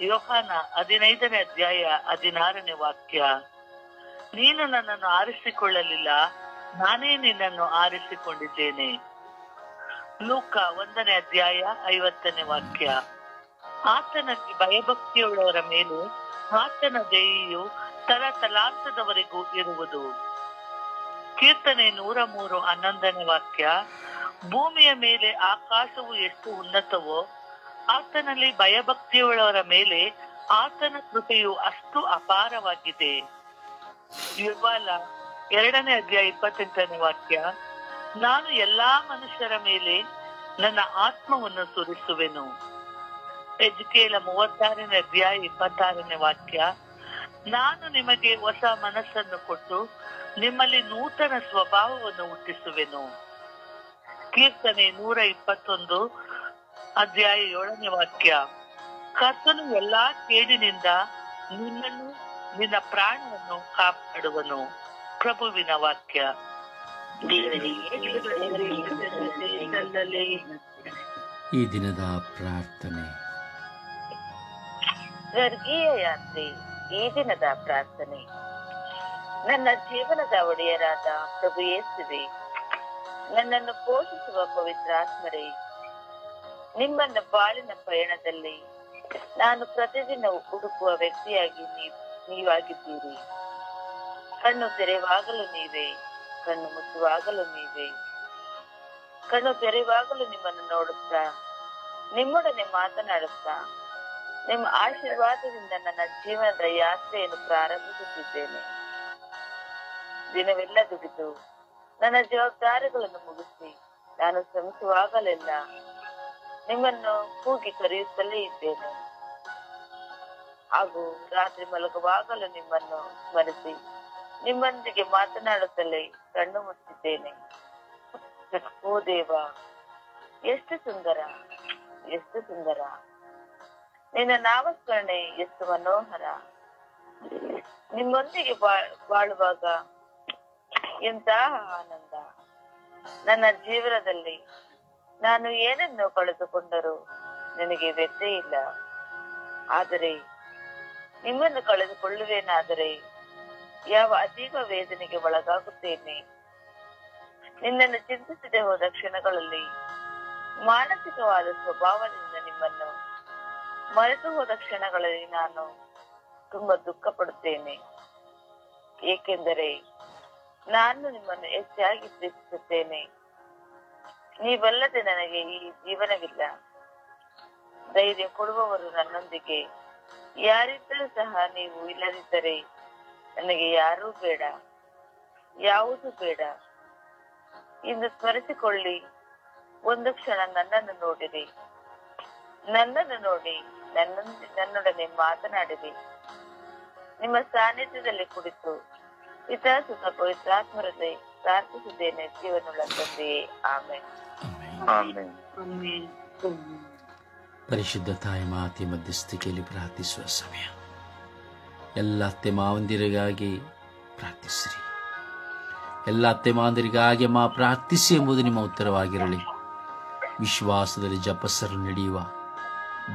ಯೋಹಾನ 15ನೇ ಅಧ್ಯಾಯ 16ನೇ ವಾಕ್ಯ. ನೀನು ನನ್ನನ್ನು ಆರಿಸಿಕೊಳ್ಳಲಿಲ್ಲ, ನಾನೇ ನಿನ್ನನ್ನು ಆರಿಸಿಕೊಂಡಿದ್ದೇನೆ. ಲೂಕ 1ನೇ ಅಧ್ಯಾಯ 50ನೇ ವಾಕ್ಯ. ಆತನಲ್ಲಿ ಭಯಭಕ್ತಿಯುಳ್ಳವರ ಮೇಲೆ ಆತನ ದಯೆಯು ತಲತಲಾಂತದವರೆಗೂ ಇರುವುದು. ಕೀರ್ತನೆ 103 11ನೇ ವಾಕ್ಯ. ಭೂಮಿಯ ಮೇಲೆ ಆಕಾಶವು ಎಷ್ಟು ಉನ್ನತವೋ ಆತನಲ್ಲಿ ಭಯಭಕ್ತಿಯುಳ್ಳವರ ಮೇಲೆ ಆತನ ಕೃಪೆಯು ಅಷ್ಟು ಅಪಾರವಾಗಿದೆ. ಯುವಾಲ 2ನೇ ಅಧ್ಯಾಯ 28ನೇ ವಾಕ್ಯ. ನಾನು ಎಲ್ಲಾ ಮನುಷ್ಯರ ಮೇಲೆ ನನ್ನ ಆತ್ಮವನ್ನು ಸುರಿಸುವೆನು. ಎಜ್ಕೇಲ 36ನೇ ಅಧ್ಯಾಯ 26ನೇ ವಾಕ್ಯ. ನಾನು ನಿಮಗೆ ಹೊಸ ಮನಸ್ಸನ್ನು ಕೊಟ್ಟು ನಿಮ್ಮಲ್ಲಿ ನೂತನ ಸ್ವಭಾವವನ್ನು ಹುಟ್ಟಿಸುವೆನು. ಕೀರ್ತನೆ 121 ಅಧ್ಯಾಯ 7ನೇ ವಾಕ್ಯ. ಕರ್ತನು ಎಲ್ಲಾ ಕೇಡಿನಿಂದ ನಿನ್ನನ್ನು ನಿನ್ನ ಪ್ರಾಣವನ್ನು ಕಾಪಾಡುವನು. ಪ್ರಭುವಿನ ವಾಕ್ಯ. ಈ ದಿನದ ಪ್ರಾರ್ಥನೆ. ಸ್ವರ್ಗೀಯ ಯಾತ್ರೆ. ಈ ದಿನದ ಪ್ರಾರ್ಥನೆ. ನನ್ನ ಜೀವನದ ಒಡೆಯರಾದ ಪ್ರಭು ಯೇಸುವೆ, ನನ್ನನ್ನು ಪೋಷಿಸುವ ಪವಿತ್ರಾತ್ಮರೇ, ನಿಮ್ಮನ್ನ ಬಾಳಿನ ಪಯಣದಲ್ಲಿ ನಾನು ಪ್ರತಿದಿನ ಹುಡುಕುವ ವ್ಯಕ್ತಿಯಾಗಿ ನೀವಾಗಿದ್ದೀರಿ. ಕಣ್ಣು ತೆರೆಯುವಾಗಲೂ ನೀವೇ, ಕಣ್ಣು ಮುಚ್ಚುವಾಗಲೂ ನೀವೇ. ಕಣ್ಣು ತೆರೆಯುವಾಗಲೂ ನಿಮ್ಮನ್ನು ನೋಡುತ್ತಾ, ನಿಮ್ಮೊಡನೆ ಮಾತನಾಡುತ್ತಾ, ನಿಮ್ಮ ಆಶೀರ್ವಾದದಿಂದ ನನ್ನ ಜೀವನದ ಯಾತ್ರೆಯನ್ನು ಪ್ರಾರಂಭಿಸುತ್ತಿದ್ದೇನೆ. ದಿನವೆಲ್ಲ ದುಡಿದು ನನ್ನ ಜವಾಬ್ದಾರಿಗಳನ್ನು ಮುಗಿಸಿ ನಾನು ಶ್ರಮಿಸುವಾಗಲೆಲ್ಲ ನಿಮ್ಮನ್ನು ಕೂಗಿ ಕರೆಯುತ್ತಲೇ ಇದ್ದೇನೆ. ಹಾಗೂ ರಾತ್ರಿ ಮಲಗುವಾಗಲೂ ನಿಮ್ಮನ್ನು ಸ್ಮರಿಸಿ ನಿಮ್ಮೊಂದಿಗೆ ಮಾತನಾಡುತ್ತಲೇ ಕಣ್ಣು ಮುಚ್ಚಿದ್ದೇನೆ. ಓ ದೇವ, ಎಷ್ಟು ಸುಂದರ, ಎಷ್ಟು ಸುಂದರ ನಿನ್ನ ನಾಮಸ್ಮರಣೆ, ಎಷ್ಟು ಮನೋಹರ. ನಿಮ್ಮೊಂದಿಗೆ ಬಾಳುವಾಗ ಎಂತಹ ಆನಂದ. ನನ್ನ ಜೀವನದಲ್ಲಿ ನಾನು ಏನನ್ನು ಕಳೆದುಕೊಂಡರೂ ನನಗೆ ವ್ಯಥೆ ಇಲ್ಲ. ಆದರೆ ನಿಮ್ಮನ್ನು ಕಳೆದುಕೊಳ್ಳುವೇನಾದರೆ ಯಾವ ಅತೀವ ವೇದನೆಗೆ ಒಳಗಾಗುತ್ತೇನೆ. ನಿನ್ನನ್ನು ಚಿಂತಿಸದೆ ಹೋದ ಕ್ಷಣಗಳಲ್ಲಿ ಮಾನಸಿಕವಾದ ಸ್ವಭಾವದಿಂದ ನಿಮ್ಮನ್ನು ಮರೆತು ಹೋದ ಕ್ಷಣಗಳಲ್ಲಿ ನಾನು ತುಂಬಾ ದುಃಖ ಪಡುತ್ತೇನೆ. ಏಕೆಂದರೆ ನಾನು ನಿಮ್ಮನ್ನು ಹೆಚ್ಚಾಗಿ ಪ್ರೀತಿಸುತ್ತೇನೆ. ನೀವಲ್ಲದೆ ನನಗೆ ಈ ಜೀವನವಿಲ್ಲ. ಧೈರ್ಯ ಕೊಡುವವರು ನನ್ನೊಂದಿಗೆ ಯಾರಿದ್ದರೂ ಸಹ ನೀವು ಇಲ್ಲದಿದ್ದರೆ ನನಗೆ ಯಾರೂ ಬೇಡ, ಯಾವುದು ಬೇಡ. ಇಂದು ಸ್ಮರಿಸಿಕೊಳ್ಳಿ, ಒಂದು ಕ್ಷಣ ನನ್ನನ್ನು ನೋಡಿರಿ, ನನ್ನನ್ನು ನೋಡಿ ನನ್ನೊಡನೆ ಮಾತನಾಡಿರಿ. ನಿಮ್ಮ ಸಾನ್ನಿಧ್ಯದಲ್ಲಿ ಕುಳಿತು ಪಿತಾ ಸುತ ಪವಿತ್ರಾತ್ಮರಲ್ಲಿ ಪ್ರಾರ್ಥಿಸಿದ್ದೇನೆ, ಜೀವನುಳ್ಳ ತಂದೆಯೇ. ಆಮೆನ್. ಪರಿಶುದ್ಧ ತಾಯಿ ಮಾತೆ ಮಧ್ಯಸ್ಥಿಕೆಯಲ್ಲಿ ಪ್ರಾರ್ಥಿಸುವ ಸಮಯ. ಎಲ್ಲ ಅತ್ತೆ ಮಾವಂದಿರಿಗಾಗಿ ಪ್ರಾರ್ಥಿಸಿರಿ. ಎಲ್ಲ ಅತ್ತೆ ಮಾವಂದಿರಿಗಾಗಿ ಪ್ರಾರ್ಥಿಸಿ ಎಂಬುದು ನಿಮ್ಮ ಉತ್ತರವಾಗಿರಲಿ. ವಿಶ್ವಾಸದಲ್ಲಿ ಜಪಸರು ನಡೆಯುವ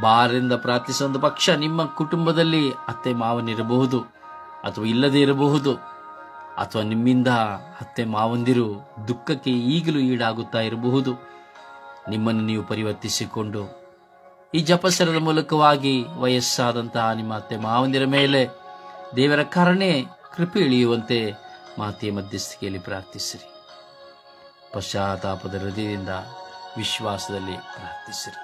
ಬಾರದಿಂದ ಪ್ರಾರ್ಥಿಸುವ ಒಂದು ಪಕ್ಷ ನಿಮ್ಮ ಕುಟುಂಬದಲ್ಲಿ ಅತ್ತೆ ಮಾವನಿರಬಹುದು ಅಥವಾ ಇಲ್ಲದೆ ಇರಬಹುದು, ಅಥವಾ ನಿಮ್ಮಿಂದ ಅತ್ತೆ ಮಾವಂದಿರು ದುಃಖಕ್ಕೆ ಈಗಲೂ ಈಡಾಗುತ್ತಾ ಇರಬಹುದು. ನಿಮ್ಮನ್ನು ನೀವು ಪರಿವರ್ತಿಸಿಕೊಂಡು ಈ ಜಪಸರದ ಮೂಲಕವಾಗಿ ವಯಸ್ಸಾದಂತಹ ನಿಮ್ಮ ಅತ್ತೆ ಮಾವಂದಿರ ಮೇಲೆ ದೇವರ ಕರುಣೆ ಕೃಪೆ ಇಳಿಯುವಂತೆ ಮಾತೆಯ ಮಧ್ಯಸ್ಥಿಕೆಯಲ್ಲಿ ಪ್ರಾರ್ಥಿಸಿರಿ. ಪಶ್ಚಾತ್ತಾಪದ ಹೃದಯದಿಂದ ವಿಶ್ವಾಸದಲ್ಲಿ ಪ್ರಾರ್ಥಿಸಿರಿ.